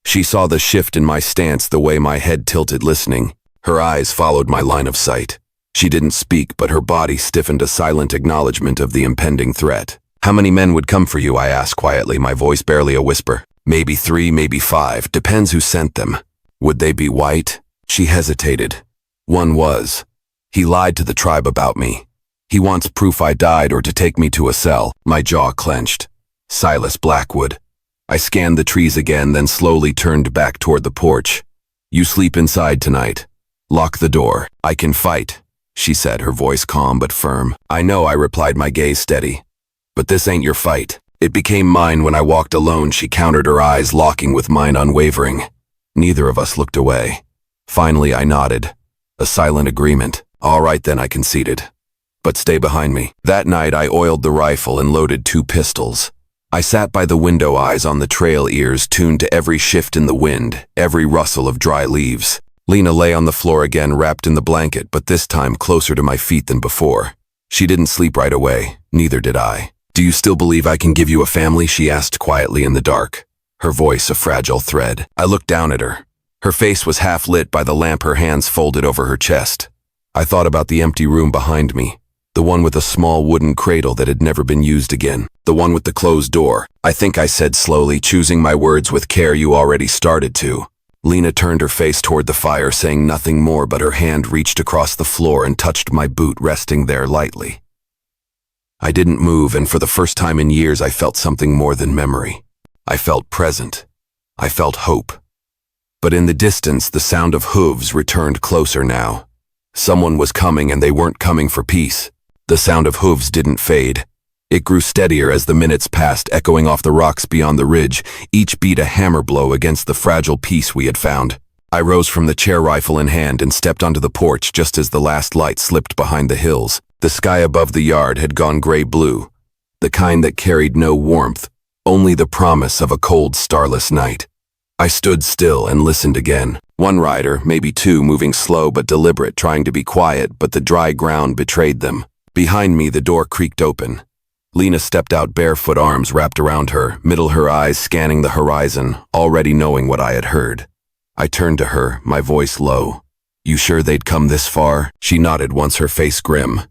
She saw the shift in my stance, the way my head tilted listening. Her eyes followed my line of sight. She didn't speak, but her body stiffened, a silent acknowledgement of the impending threat. "How many men would come for you?" I asked quietly, my voice barely a whisper. "Maybe 3, maybe 5. Depends who sent them." "Would they be white?" She hesitated. "One was. He lied to the tribe about me. He wants proof I died or to take me to a cell." My jaw clenched. Silas Blackwood. I scanned the trees again, then slowly turned back toward the porch. "You sleep inside tonight. Lock the door." "I can fight," she said, her voice calm but firm. "I know," I replied, my gaze steady. "But this ain't your fight." "It became mine when I walked alone," she countered, her eyes locking with mine, unwavering. Neither of us looked away. Finally, I nodded. A silent agreement. "All right then," I conceded. "But stay behind me." That night, I oiled the rifle and loaded 2 pistols. I sat by the window, eyes on the trail, ears tuned to every shift in the wind, every rustle of dry leaves. Lena lay on the floor again, wrapped in the blanket, but this time closer to my feet than before. She didn't sleep right away, neither did I. "Do you still believe I can give you a family?" she asked quietly in the dark, her voice a fragile thread. I looked down at her. Her face was half lit by the lamp, her hands folded over her chest. I thought about the empty room behind me, the one with a small wooden cradle that had never been used again, the one with the closed door. "I think," I said slowly, choosing my words with care, "you already started to." Lena turned her face toward the fire, saying nothing more, but her hand reached across the floor and touched my boot, resting there lightly. I didn't move, and for the first time in years I felt something more than memory. I felt present. I felt hope. But in the distance, the sound of hooves returned closer now. Someone was coming, and they weren't coming for peace. The sound of hooves didn't fade. It grew steadier as the minutes passed, echoing off the rocks beyond the ridge, each beat a hammer blow against the fragile peace we had found. I rose from the chair, rifle in hand, and stepped onto the porch just as the last light slipped behind the hills. The sky above the yard had gone gray-blue, the kind that carried no warmth, only the promise of a cold, starless night. I stood still and listened again. One rider, maybe two, moving slow but deliberate, trying to be quiet, but the dry ground betrayed them. Behind me, the door creaked open. Lena stepped out, barefoot, arms wrapped around her, middle her eyes scanning the horizon, already knowing what I had heard. I turned to her, my voice low. "You sure they'd come this far?" She nodded, once her face grim.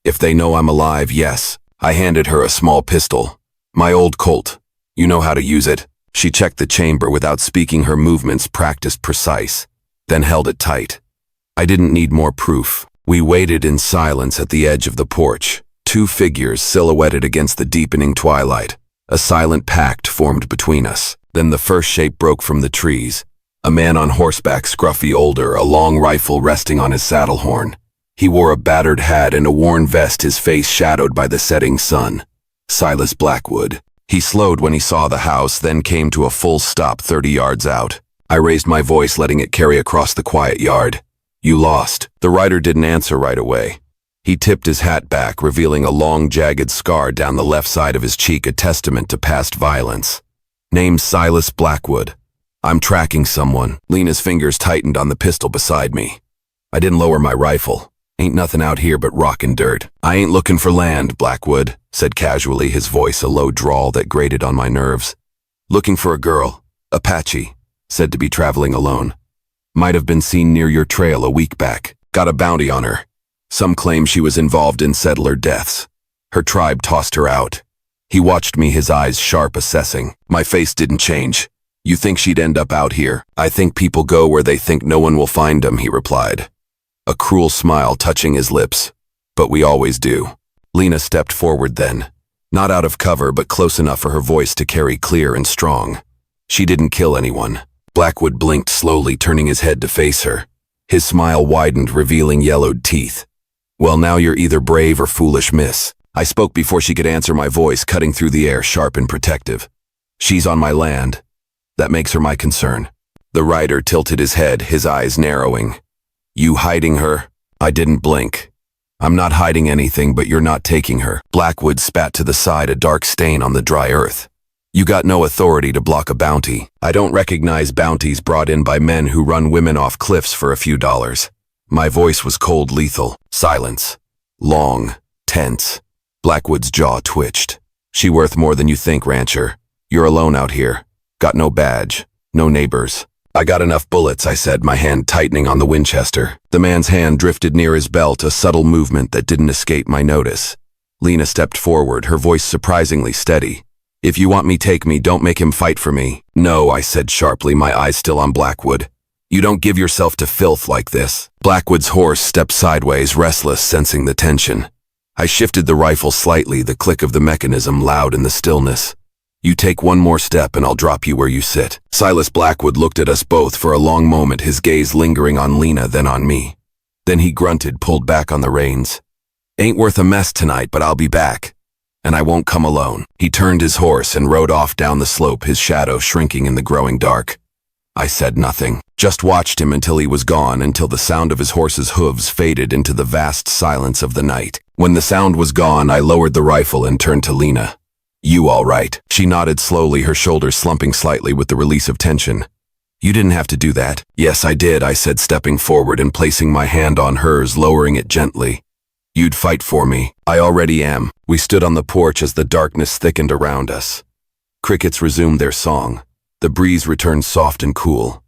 "If they know I'm alive, yes." I handed her a small pistol. "My old Colt. You know how to use it." She checked the chamber without speaking, her movements practiced precise, then held it tight. I didn't need more proof. We waited in silence at the edge of the porch, two figures silhouetted against the deepening twilight. A silent pact formed between us. Then the first shape broke from the trees. A man on horseback, scruffy, older, a long rifle resting on his saddle horn. He wore a battered hat and a worn vest, his face shadowed by the setting sun. Silas Blackwood. He slowed when he saw the house, then came to a full stop 30 yards out. I raised my voice, letting it carry across the quiet yard. "You lost." The rider didn't answer right away. He tipped his hat back, revealing a long, jagged scar down the left side of his cheek, a testament to past violence. "Name's Silas Blackwood. I'm tracking someone." Lena's fingers tightened on the pistol beside me. I didn't lower my rifle. "Ain't nothing out here but rock and dirt." "I ain't looking for land," Blackwood said casually, his voice a low drawl that grated on my nerves. "Looking for a girl, Apache, said to be traveling alone. Might have been seen near your trail a week back. Got a bounty on her. Some claim she was involved in settler deaths. Her tribe tossed her out." He watched me, his eyes sharp, assessing. My face didn't change. "You think she'd end up out here?" "I think people go where they think no one will find them," he replied, a cruel smile touching his lips. "But we always do." Lena stepped forward then, not out of cover but close enough for her voice to carry clear and strong. "She didn't kill anyone." Blackwood blinked slowly, turning his head to face her. His smile widened, revealing yellowed teeth. "Well, now you're either brave or foolish, miss." I spoke before she could answer, my voice cutting through the air, sharp and protective. "She's on my land. That makes her my concern." The rider tilted his head, his eyes narrowing. "You hiding her?" I didn't blink. "I'm not hiding anything, but you're not taking her." Blackwood spat to the side, a dark stain on the dry earth. "You got no authority to block a bounty. I don't recognize bounties brought in by men who run women off cliffs for a few dollars." My voice was cold, lethal. Silence. Long. Tense. Blackwood's jaw twitched. "She worth more than you think, rancher. You're alone out here. Got no badge. No neighbors." "I got enough bullets," I said, my hand tightening on the Winchester. The man's hand drifted near his belt, a subtle movement that didn't escape my notice. Lena stepped forward, her voice surprisingly steady. "If you want me, take me. Don't make him fight for me." "No," I said sharply, my eyes still on Blackwood. "You don't give yourself to filth like this." Blackwood's horse stepped sideways, restless, sensing the tension. I shifted the rifle slightly, the click of the mechanism loud in the stillness. "You take one more step and I'll drop you where you sit." Silas Blackwood looked at us both for a long moment, his gaze lingering on Lena, then on me. Then he grunted, pulled back on the reins. "Ain't worth a mess tonight, but I'll be back. And I won't come alone." He turned his horse and rode off down the slope, his shadow shrinking in the growing dark. I said nothing, just watched him until he was gone, until the sound of his horse's hooves faded into the vast silence of the night. When the sound was gone, I lowered the rifle and turned to Lena. "You all right?" She nodded slowly, her shoulders slumping slightly with the release of tension. "You didn't have to do that." "Yes, I did," I said, stepping forward and placing my hand on hers, lowering it gently. "You'd fight for me." "I already am." We stood on the porch as the darkness thickened around us. Crickets resumed their song. The breeze returned soft and cool.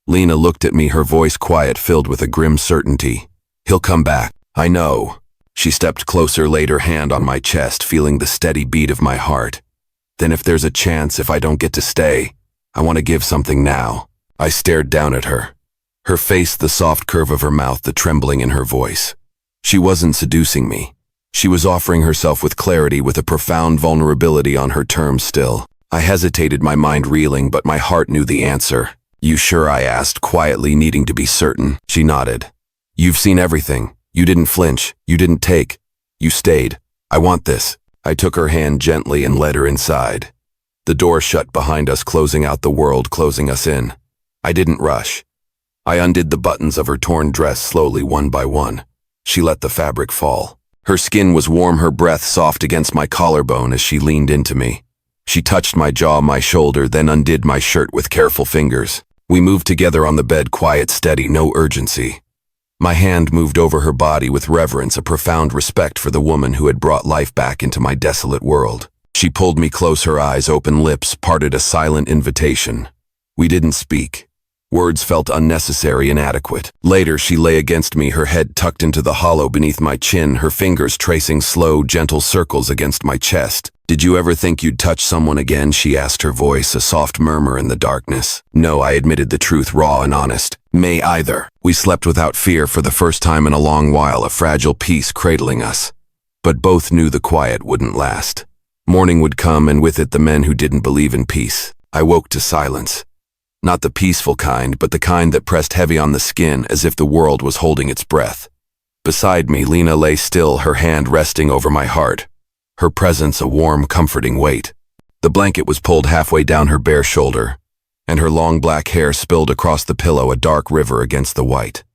Lena looked at me, her voice quiet, filled with a grim certainty. "He'll come back." "I know." She stepped closer, laid her hand on my chest, feeling the steady beat of my heart. "Then if there's a chance, if I don't get to stay, I want to give something now." I stared down at her. Her face, the soft curve of her mouth, the trembling in her voice. She wasn't seducing me. She was offering herself with clarity, with a profound vulnerability on her terms still. I hesitated, my mind reeling, but my heart knew the answer. "You sure?" I asked, quietly, needing to be certain. She nodded. "You've seen everything. You didn't flinch. You didn't take. You stayed. I want this. I took her hand gently and led her inside. The door shut behind us, closing out the world, closing us in. I didn't rush. I undid the buttons of her torn dress slowly, one by one. She let the fabric fall. Her skin was warm, her breath soft against my collarbone as she leaned into me. She touched my jaw, my shoulder, then undid my shirt with careful fingers. We moved together on the bed, quiet, steady, no urgency. My hand moved over her body with reverence, a profound respect for the woman who had brought life back into my desolate world. She pulled me close, her eyes, open lips, parted a silent invitation. We didn't speak. Words felt unnecessary, inadequate. Later, she lay against me, her head tucked into the hollow beneath my chin, her fingers tracing slow, gentle circles against my chest. "Did you ever think you'd touch someone again?" she asked, her voice a soft murmur in the darkness. "No," I admitted the truth, raw and honest. "May either." We slept without fear for the first time in a long while, a fragile peace cradling us. But both knew the quiet wouldn't last. Morning would come, and with it the men who didn't believe in peace. I woke to silence. Not the peaceful kind, but the kind that pressed heavy on the skin, as if the world was holding its breath. Beside me, Lena lay still, her hand resting over my heart. Her presence a warm, comforting weight. The blanket was pulled halfway down her bare shoulder, and her long black hair spilled across the pillow, a dark river against the white.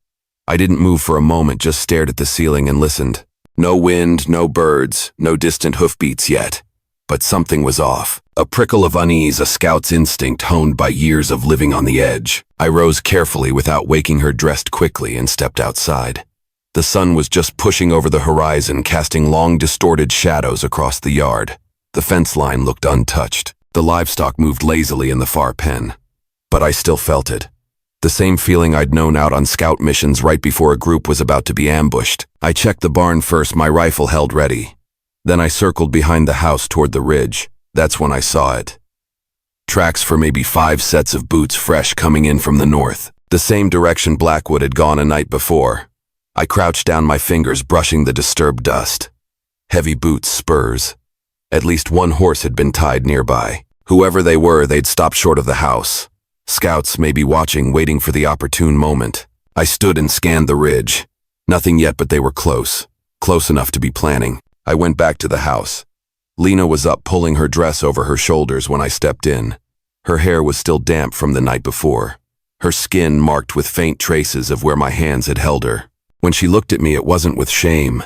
I didn't move for a moment, just stared at the ceiling and listened. No wind, no birds, no distant hoofbeats yet. But something was off. A prickle of unease, a scout's instinct honed by years of living on the edge. I rose carefully without waking her, dressed quickly, and stepped outside. The sun was just pushing over the horizon, casting long, distorted shadows across the yard. The fence line looked untouched. The livestock moved lazily in the far pen. But I still felt it. The same feeling I'd known out on scout missions right before a group was about to be ambushed. I checked the barn first, my rifle held ready. Then I circled behind the house toward the ridge. That's when I saw it. Tracks for maybe 5 sets of boots, fresh, coming in from the north. The same direction Blackwood had gone a night before. I crouched down, my fingers brushing the disturbed dust. Heavy boots, spurs. At least one horse had been tied nearby. Whoever they were, they'd stopped short of the house. Scouts may be watching, waiting for the opportune moment. I stood and scanned the ridge. Nothing yet, but they were close. Close enough to be planning. I went back to the house. Lena was up, pulling her dress over her shoulders when I stepped in. Her hair was still damp from the night before. Her skin marked with faint traces of where my hands had held her. When she looked at me, it wasn't with shame.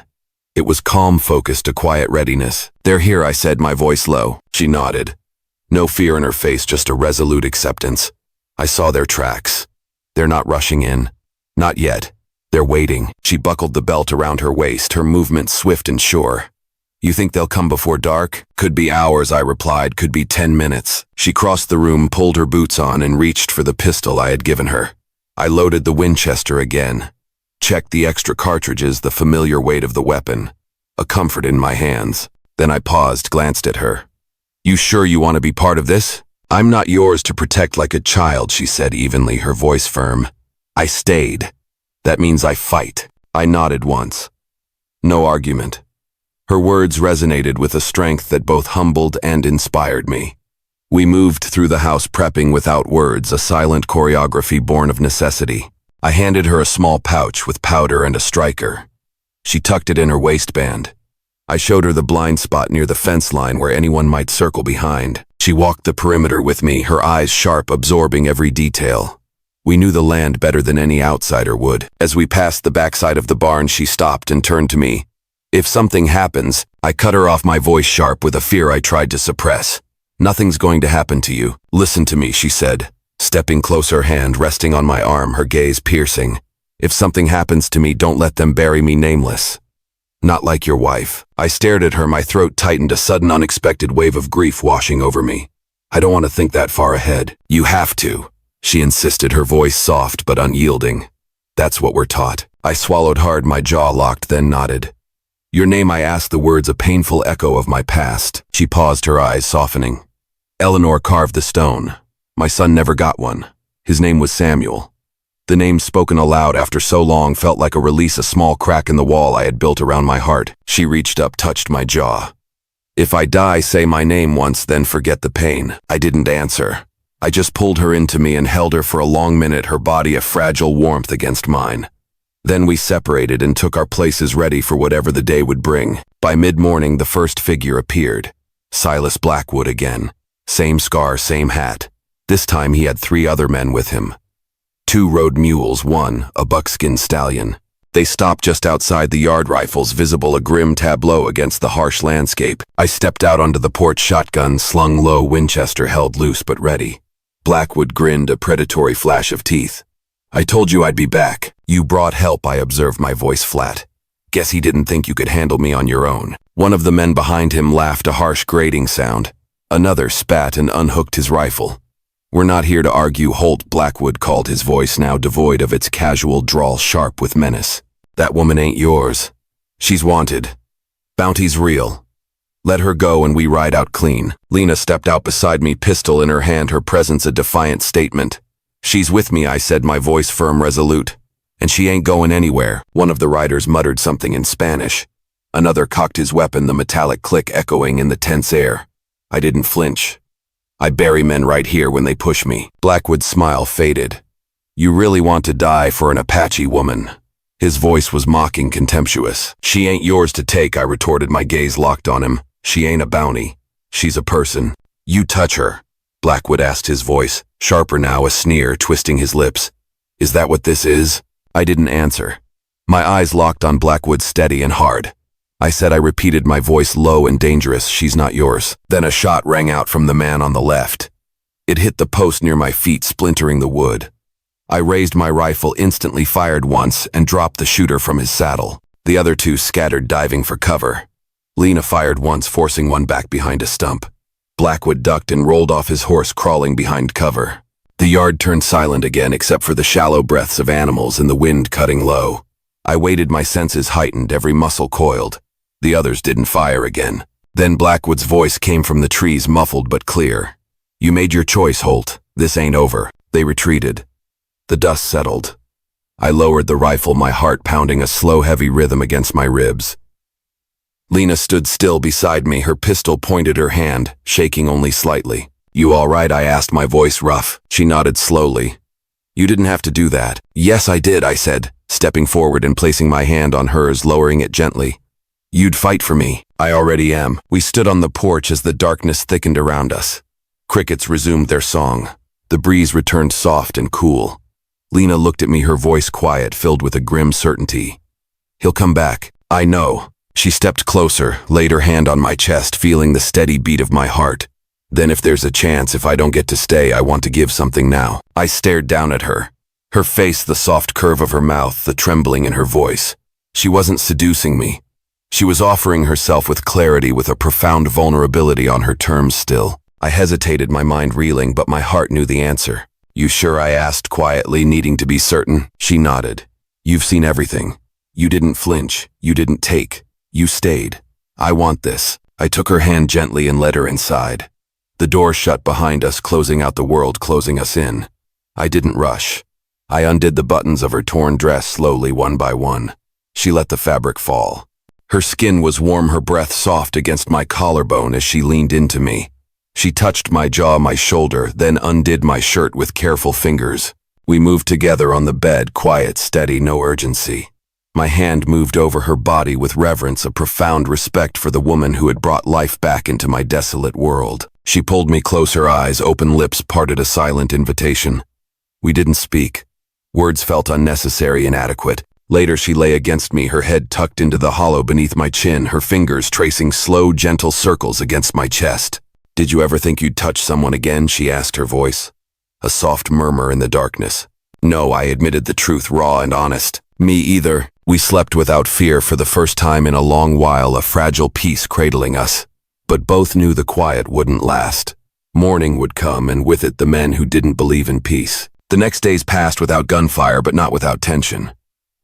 It was calm, focused, a quiet readiness. "They're here," I said, my voice low. She nodded. No fear in her face, just a resolute acceptance. I saw their tracks. They're not rushing in. Not yet. They're waiting. She buckled the belt around her waist, her movements swift and sure. "You think they'll come before dark?" "Could be hours," I replied. "Could be 10 minutes. She crossed the room, pulled her boots on, and reached for the pistol I had given her. I loaded the Winchester again. Checked the extra cartridges, the familiar weight of the weapon. A comfort in my hands. Then I paused, glanced at her. "You sure you want to be part of this?" "I'm not yours to protect like a child," she said evenly, her voice firm. "I stayed. That means I fight." I nodded once. No argument. Her words resonated with a strength that both humbled and inspired me. We moved through the house, prepping without words, a silent choreography born of necessity. I handed her a small pouch with powder and a striker. She tucked it in her waistband. I showed her the blind spot near the fence line where anyone might circle behind. She walked the perimeter with me, her eyes sharp, absorbing every detail. We knew the land better than any outsider would. As we passed the backside of the barn, she stopped and turned to me. "If something happens," I cut her off, my voice sharp with a fear I tried to suppress. "Nothing's going to happen to you. Listen to me," she said, stepping closer, hand resting on my arm, her gaze piercing. "If something happens to me, don't let them bury me nameless. Not like your wife." I stared at her, my throat tightened, a sudden unexpected wave of grief washing over me. "I don't want to think that far ahead." "You have to," she insisted, her voice soft but unyielding. "That's what we're taught." I swallowed hard, my jaw locked, then nodded. "Your name?" I asked, the words a painful echo of my past. She paused, her eyes softening. "Eleanor carved the stone. My son never got one. His name was Samuel." The name spoken aloud after so long felt like a release, a small crack in the wall I had built around my heart. She reached up, touched my jaw. "If I die, say my name once, then forget the pain." I didn't answer. I just pulled her into me and held her for a long minute, her body a fragile warmth against mine. Then we separated and took our places, ready for whatever the day would bring. By mid-morning, the first figure appeared. Silas Blackwood again. Same scar, same hat. This time he had 3 other men with him. 2 rode mules, 1, a buckskin stallion. They stopped just outside the yard, rifles visible, a grim tableau against the harsh landscape. I stepped out onto the porch, shotgun slung low, Winchester held loose but ready. Blackwood grinned, a predatory flash of teeth. "I told you I'd be back." "You brought help," I observed, my voice flat. "Guess he didn't think you could handle me on your own." One of the men behind him laughed, a harsh grating sound. Another spat and unhooked his rifle. "We're not here to argue, Holt," Blackwood called, his voice now devoid of its casual drawl, sharp with menace. "That woman ain't yours. She's wanted. Bounty's real. Let her go and we ride out clean." Lena stepped out beside me, pistol in her hand, her presence a defiant statement. "She's with me," I said, my voice firm, resolute. "And she ain't going anywhere." One of the riders muttered something in Spanish. Another cocked his weapon, the metallic click echoing in the tense air. I didn't flinch. "I bury men right here when they push me." Blackwood's smile faded. "You really want to die for an Apache woman?" His voice was mocking, contemptuous. "She ain't yours to take," I retorted, my gaze locked on him. "She ain't a bounty. She's a person." "You touch her?" Blackwood asked, his voice sharper now, a sneer twisting his lips. "Is that what this is?" I didn't answer. My eyes locked on Blackwood, steady and hard. I said, I repeated, my voice low and dangerous, "She's not yours." Then a shot rang out from the man on the left. It hit the post near my feet, splintering the wood. I raised my rifle, instantly fired once, and dropped the shooter from his saddle. The other 2 scattered, diving for cover. Lena fired once, forcing one back behind a stump. Blackwood ducked and rolled off his horse, crawling behind cover. The yard turned silent again, except for the shallow breaths of animals and the wind cutting low. I waited, my senses heightened, every muscle coiled. The others didn't fire again. Then Blackwood's voice came from the trees, muffled but clear. "You made your choice, Holt. This ain't over." They retreated. The dust settled. I lowered the rifle, my heart pounding a slow, heavy rhythm against my ribs. Lena stood still beside me, her pistol pointed, her hand shaking only slightly. "You all right?" I asked, my voice rough. She nodded slowly. "You didn't have to do that." "Yes, I did," I said, stepping forward and placing my hand on hers, lowering it gently. "You'd fight for me." "I already am." We stood on the porch as the darkness thickened around us. Crickets resumed their song. The breeze returned soft and cool. Lena looked at me, her voice quiet, filled with a grim certainty. "He'll come back. I know." She stepped closer, laid her hand on my chest, feeling the steady beat of my heart. "Then if there's a chance, if I don't get to stay, I want to give something now." I stared down at her. Her face, the soft curve of her mouth, the trembling in her voice. She wasn't seducing me. She was offering herself with clarity, with a profound vulnerability on her terms still. I hesitated, my mind reeling, but my heart knew the answer. "You sure?" I asked quietly, needing to be certain. She nodded. "You've seen everything. You didn't flinch. You didn't take. You stayed. I want this." I took her hand gently and led her inside. The door shut behind us, closing out the world, closing us in. I didn't rush. I undid the buttons of her torn dress slowly, one by one. She let the fabric fall. Her skin was warm, her breath soft against my collarbone as she leaned into me. She touched my jaw, my shoulder, then undid my shirt with careful fingers. We moved together on the bed, quiet, steady, no urgency. My hand moved over her body with reverence, a profound respect for the woman who had brought life back into my desolate world. She pulled me close, her eyes, open lips parted, a silent invitation. We didn't speak. Words felt unnecessary, inadequate. Later she lay against me, her head tucked into the hollow beneath my chin, her fingers tracing slow, gentle circles against my chest. "Did you ever think you'd touch someone again?" she asked, her voice a soft murmur in the darkness. "No," I admitted the truth, raw and honest. "Me either." We slept without fear for the first time in a long while, a fragile peace cradling us. But both knew the quiet wouldn't last. Morning would come, and with it the men who didn't believe in peace. The next days passed without gunfire, but not without tension.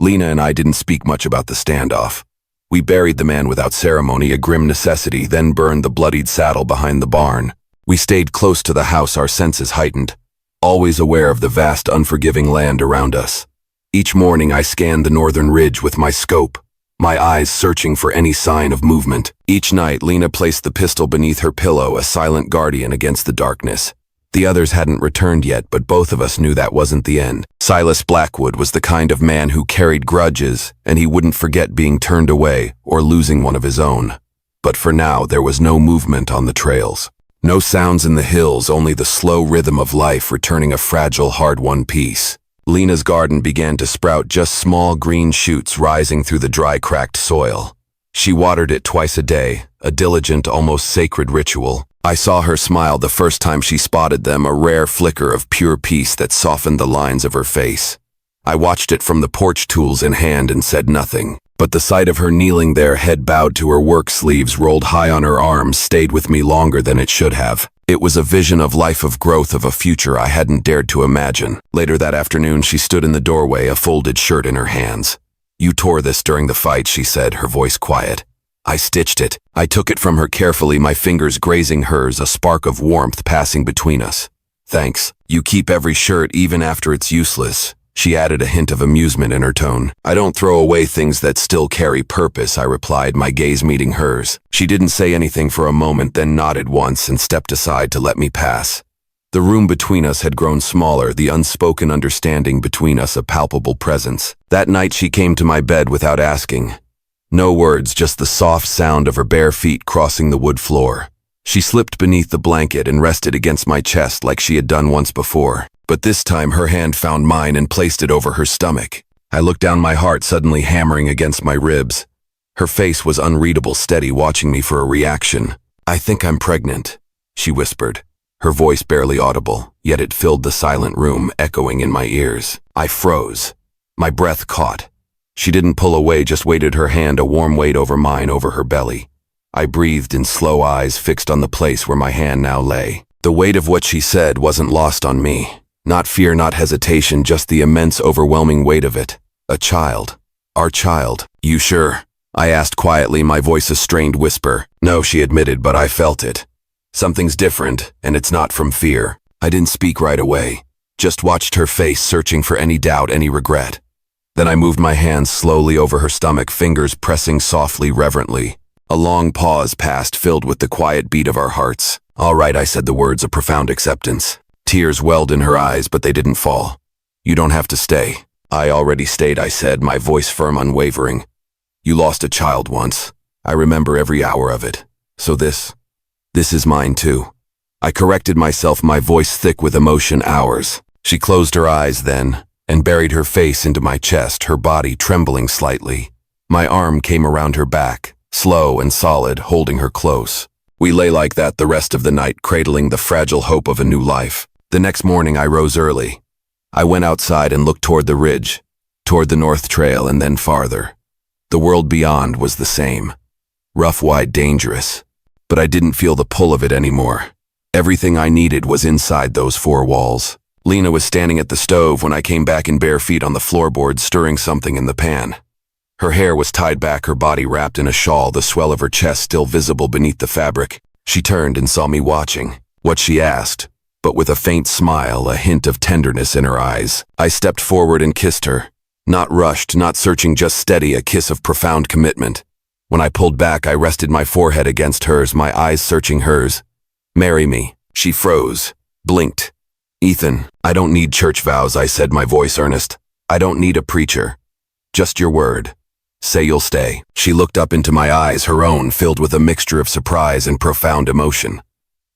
Lena and I didn't speak much about the standoff. We buried the man without ceremony, a grim necessity, then burned the bloodied saddle behind the barn. We stayed close to the house, our senses heightened, always aware of the vast, unforgiving land around us. Each morning I scanned the northern ridge with my scope, my eyes searching for any sign of movement. Each night Lena placed the pistol beneath her pillow, a silent guardian against the darkness. The others hadn't returned yet, but both of us knew that wasn't the end. Silas Blackwood was the kind of man who carried grudges, and he wouldn't forget being turned away or losing one of his own. But for now, there was no movement on the trails. No sounds in the hills, only the slow rhythm of life returning a fragile, hard-won peace. Lena's garden began to sprout just small green shoots rising through the dry, cracked soil. She watered it twice a day, a diligent, almost sacred ritual. I saw her smile the first time she spotted them, a rare flicker of pure peace that softened the lines of her face. I watched it from the porch tools in hand and said nothing. But the sight of her kneeling there, head bowed to her work sleeves rolled high on her arms, stayed with me longer than it should have. It was a vision of life, of growth, of a future I hadn't dared to imagine. Later that afternoon, she stood in the doorway, a folded shirt in her hands. "You tore this during the fight," she said, her voice quiet. "I stitched it." I took it from her carefully, my fingers grazing hers, a spark of warmth passing between us. "Thanks. You keep every shirt even after it's useless." She added, a hint of amusement in her tone. "I don't throw away things that still carry purpose," I replied, my gaze meeting hers. She didn't say anything for a moment, then nodded once and stepped aside to let me pass. The room between us had grown smaller, the unspoken understanding between us a palpable presence. That night she came to my bed without asking. No words, just the soft sound of her bare feet crossing the wood floor. She slipped beneath the blanket and rested against my chest like she had done once before. But this time her hand found mine and placed it over her stomach. I looked down, my heart suddenly hammering against my ribs. Her face was unreadable, steady, watching me for a reaction. "I think I'm pregnant," she whispered, her voice barely audible, yet it filled the silent room, echoing in my ears. I froze. My breath caught. She didn't pull away, just weighted her hand, a warm weight over mine, over her belly. I breathed in slow, eyes fixed on the place where my hand now lay. The weight of what she said wasn't lost on me. Not fear, not hesitation, just the immense, overwhelming weight of it. A child. Our child. "You sure?" I asked quietly, my voice a strained whisper. "No," she admitted, "but I felt it. Something's different, and it's not from fear." I didn't speak right away. Just watched her face, searching for any doubt, any regret. Then I moved my hands slowly over her stomach, fingers pressing softly, reverently. A long pause passed, filled with the quiet beat of our hearts. "All right," I said the words, a profound acceptance. Tears welled in her eyes, but they didn't fall. "You don't have to stay." "I already stayed," I said, my voice firm, unwavering. "You lost a child once. I remember every hour of it. So this is mine too." I corrected myself, my voice thick with emotion. "Ours." She closed her eyes then, and buried her face into my chest, her body trembling slightly. My arm came around her back, slow and solid, holding her close. We lay like that the rest of the night, cradling the fragile hope of a new life. The next morning I rose early. I went outside and looked toward the ridge, toward the North Trail, and then farther. The world beyond was the same. Rough, wide, dangerous. But I didn't feel the pull of it anymore. Everything I needed was inside those four walls. Lena was standing at the stove when I came back in bare feet on the floorboard, stirring something in the pan. Her hair was tied back, her body wrapped in a shawl, the swell of her chest still visible beneath the fabric. She turned and saw me watching. What she asked, but with a faint smile, a hint of tenderness in her eyes. I stepped forward and kissed her. Not rushed, not searching, just steady, a kiss of profound commitment. When I pulled back, I rested my forehead against hers, my eyes searching hers. "Marry me." She froze, blinked. "Ethan, I don't need church vows," I said, my voice earnest. "I don't need a preacher. Just your word. Say you'll stay." She looked up into my eyes, her own filled with a mixture of surprise and profound emotion.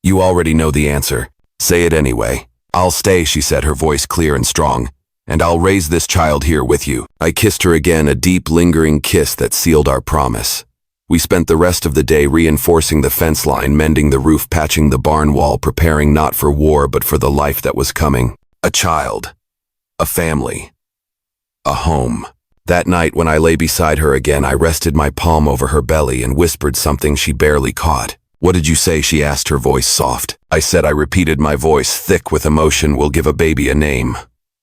"You already know the answer. Say it anyway." "I'll stay," she said, her voice clear and strong. "And I'll raise this child here with you." I kissed her again, a deep, lingering kiss that sealed our promise. We spent the rest of the day reinforcing the fence line, mending the roof, patching the barn wall, preparing not for war but for the life that was coming. A child. A family. A home. That night when I lay beside her again, I rested my palm over her belly and whispered something she barely caught. "What did you say?" she asked, her voice soft. I said, I repeated, my voice thick with emotion, "We'll give a baby a name.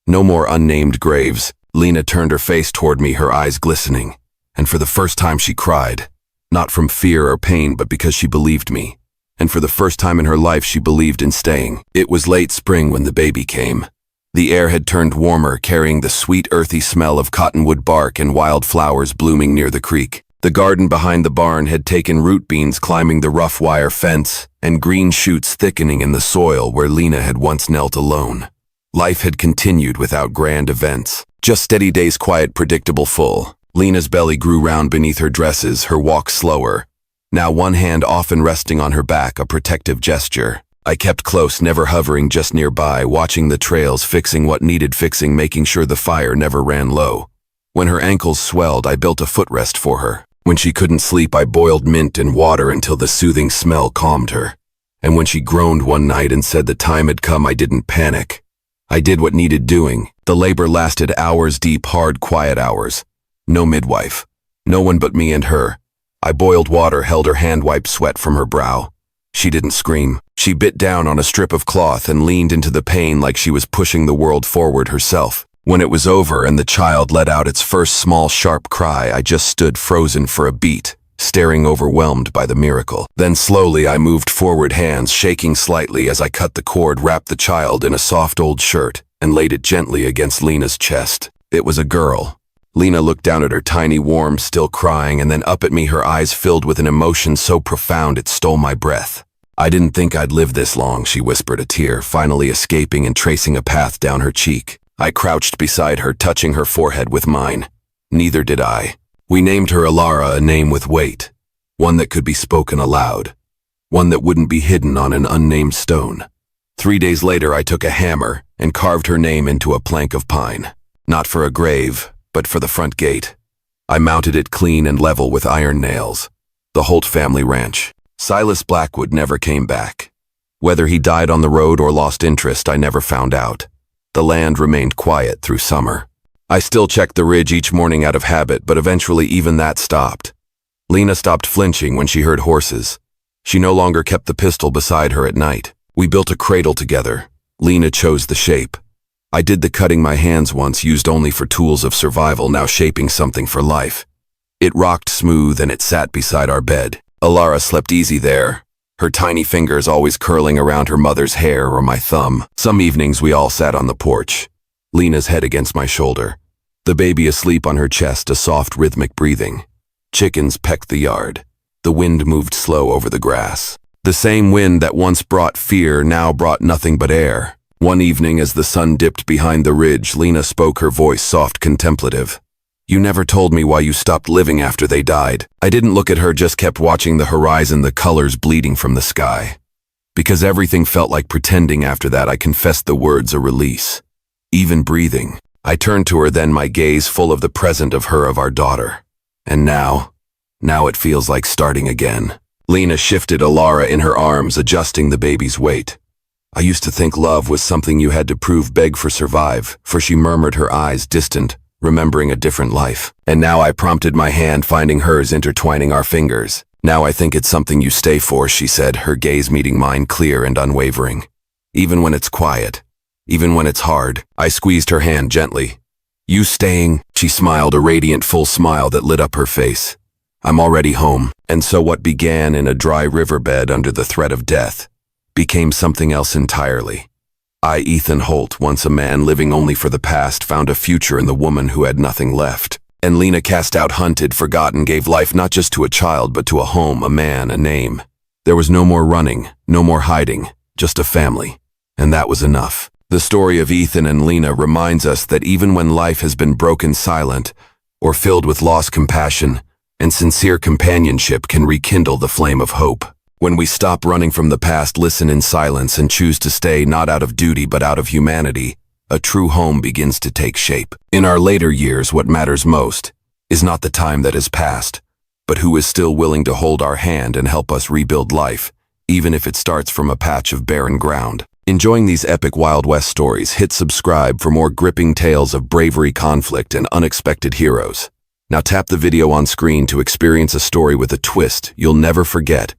No more unnamed graves." Lena turned her face toward me, her eyes glistening. And for the first time she cried. Not from fear or pain, but because she believed me. And for the first time in her life, she believed in staying. It was late spring when the baby came. The air had turned warmer, carrying the sweet, earthy smell of cottonwood bark and wild flowers blooming near the creek. The garden behind the barn had taken root beans climbing the rough wire fence, and green shoots thickening in the soil where Lena had once knelt alone. Life had continued without grand events. Just steady days, quiet, predictable, full. Lena's belly grew round beneath her dresses, her walk slower. Now one hand often resting on her back, a protective gesture. I kept close, never hovering, just nearby, watching the trails, fixing what needed fixing, making sure the fire never ran low. When her ankles swelled, I built a footrest for her. When she couldn't sleep, I boiled mint and water until the soothing smell calmed her. And when she groaned one night and said the time had come, I didn't panic. I did what needed doing. The labor lasted hours, deep, hard, quiet hours. No midwife. No one but me and her. I boiled water, held her hand, wiped sweat from her brow. She didn't scream. She bit down on a strip of cloth and leaned into the pain like she was pushing the world forward herself. When it was over and the child let out its first small, sharp cry, I just stood frozen for a beat, staring, overwhelmed by the miracle. Then slowly I moved forward, hands shaking slightly as I cut the cord, wrapped the child in a soft old shirt, and laid it gently against Lena's chest. It was a girl. Lena looked down at her, tiny, warm, still crying, and then up at me, her eyes filled with an emotion so profound it stole my breath. I didn't think I'd live this long, she whispered, a tear finally escaping and tracing a path down her cheek. I crouched beside her, touching her forehead with mine. Neither did I. We named her Alara, a name with weight. One that could be spoken aloud. One that wouldn't be hidden on an unnamed stone. 3 days later, I took a hammer and carved her name into a plank of pine. Not for a grave, but for the front gate. I mounted it clean and level with iron nails. The Holt family ranch. Silas Blackwood never came back. Whether he died on the road or lost interest, I never found out. The land remained quiet through summer. I still checked the ridge each morning out of habit, but eventually even that stopped. Lena stopped flinching when she heard horses. She no longer kept the pistol beside her at night. We built a cradle together. Lena chose the shape. I did the cutting, my hands once used only for tools of survival, now shaping something for life. It rocked smooth and it sat beside our bed. Alara slept easy there, her tiny fingers always curling around her mother's hair or my thumb. Some evenings we all sat on the porch, Lena's head against my shoulder, the baby asleep on her chest, a soft rhythmic breathing. Chickens pecked the yard. The wind moved slow over the grass. The same wind that once brought fear now brought nothing but air. One evening as the sun dipped behind the ridge, Lena spoke, her voice soft, contemplative. You never told me why you stopped living after they died. I didn't look at her, just kept watching the horizon, the colors bleeding from the sky. Because everything felt like pretending after that, I confessed the words, a release. Even breathing. I turned to her then, my gaze full of the present of her, of our daughter. And now it feels like starting again. Lena shifted Alara in her arms, adjusting the baby's weight. I used to think love was something you had to prove, beg for, survive, for she murmured, her eyes distant, remembering a different life. And now I prompted my hand, finding hers, intertwining our fingers. Now I think it's something you stay for, she said, her gaze meeting mine, clear and unwavering. Even when it's quiet, even when it's hard. I squeezed her hand gently. You staying? She smiled, a radiant, full smile that lit up her face. I'm already home. And so what began in a dry riverbed under the threat of death became something else entirely. I, Ethan Holt, once a man living only for the past, found a future in the woman who had nothing left. And Lena, cast out, hunted, forgotten, gave life not just to a child, but to a home, a man, a name. There was no more running, no more hiding, just a family. And that was enough. The story of Ethan and Lena reminds us that even when life has been broken, silent, or filled with lost, compassion and sincere companionship can rekindle the flame of hope. When we stop running from the past, listen in silence, and choose to stay, not out of duty but out of humanity, a true home begins to take shape. In our later years, what matters most is not the time that has passed, but who is still willing to hold our hand and help us rebuild life, even if it starts from a patch of barren ground. Enjoying these epic Wild West stories? Hit subscribe for more gripping tales of bravery, conflict, and unexpected heroes. Now tap the video on screen to experience a story with a twist you'll never forget.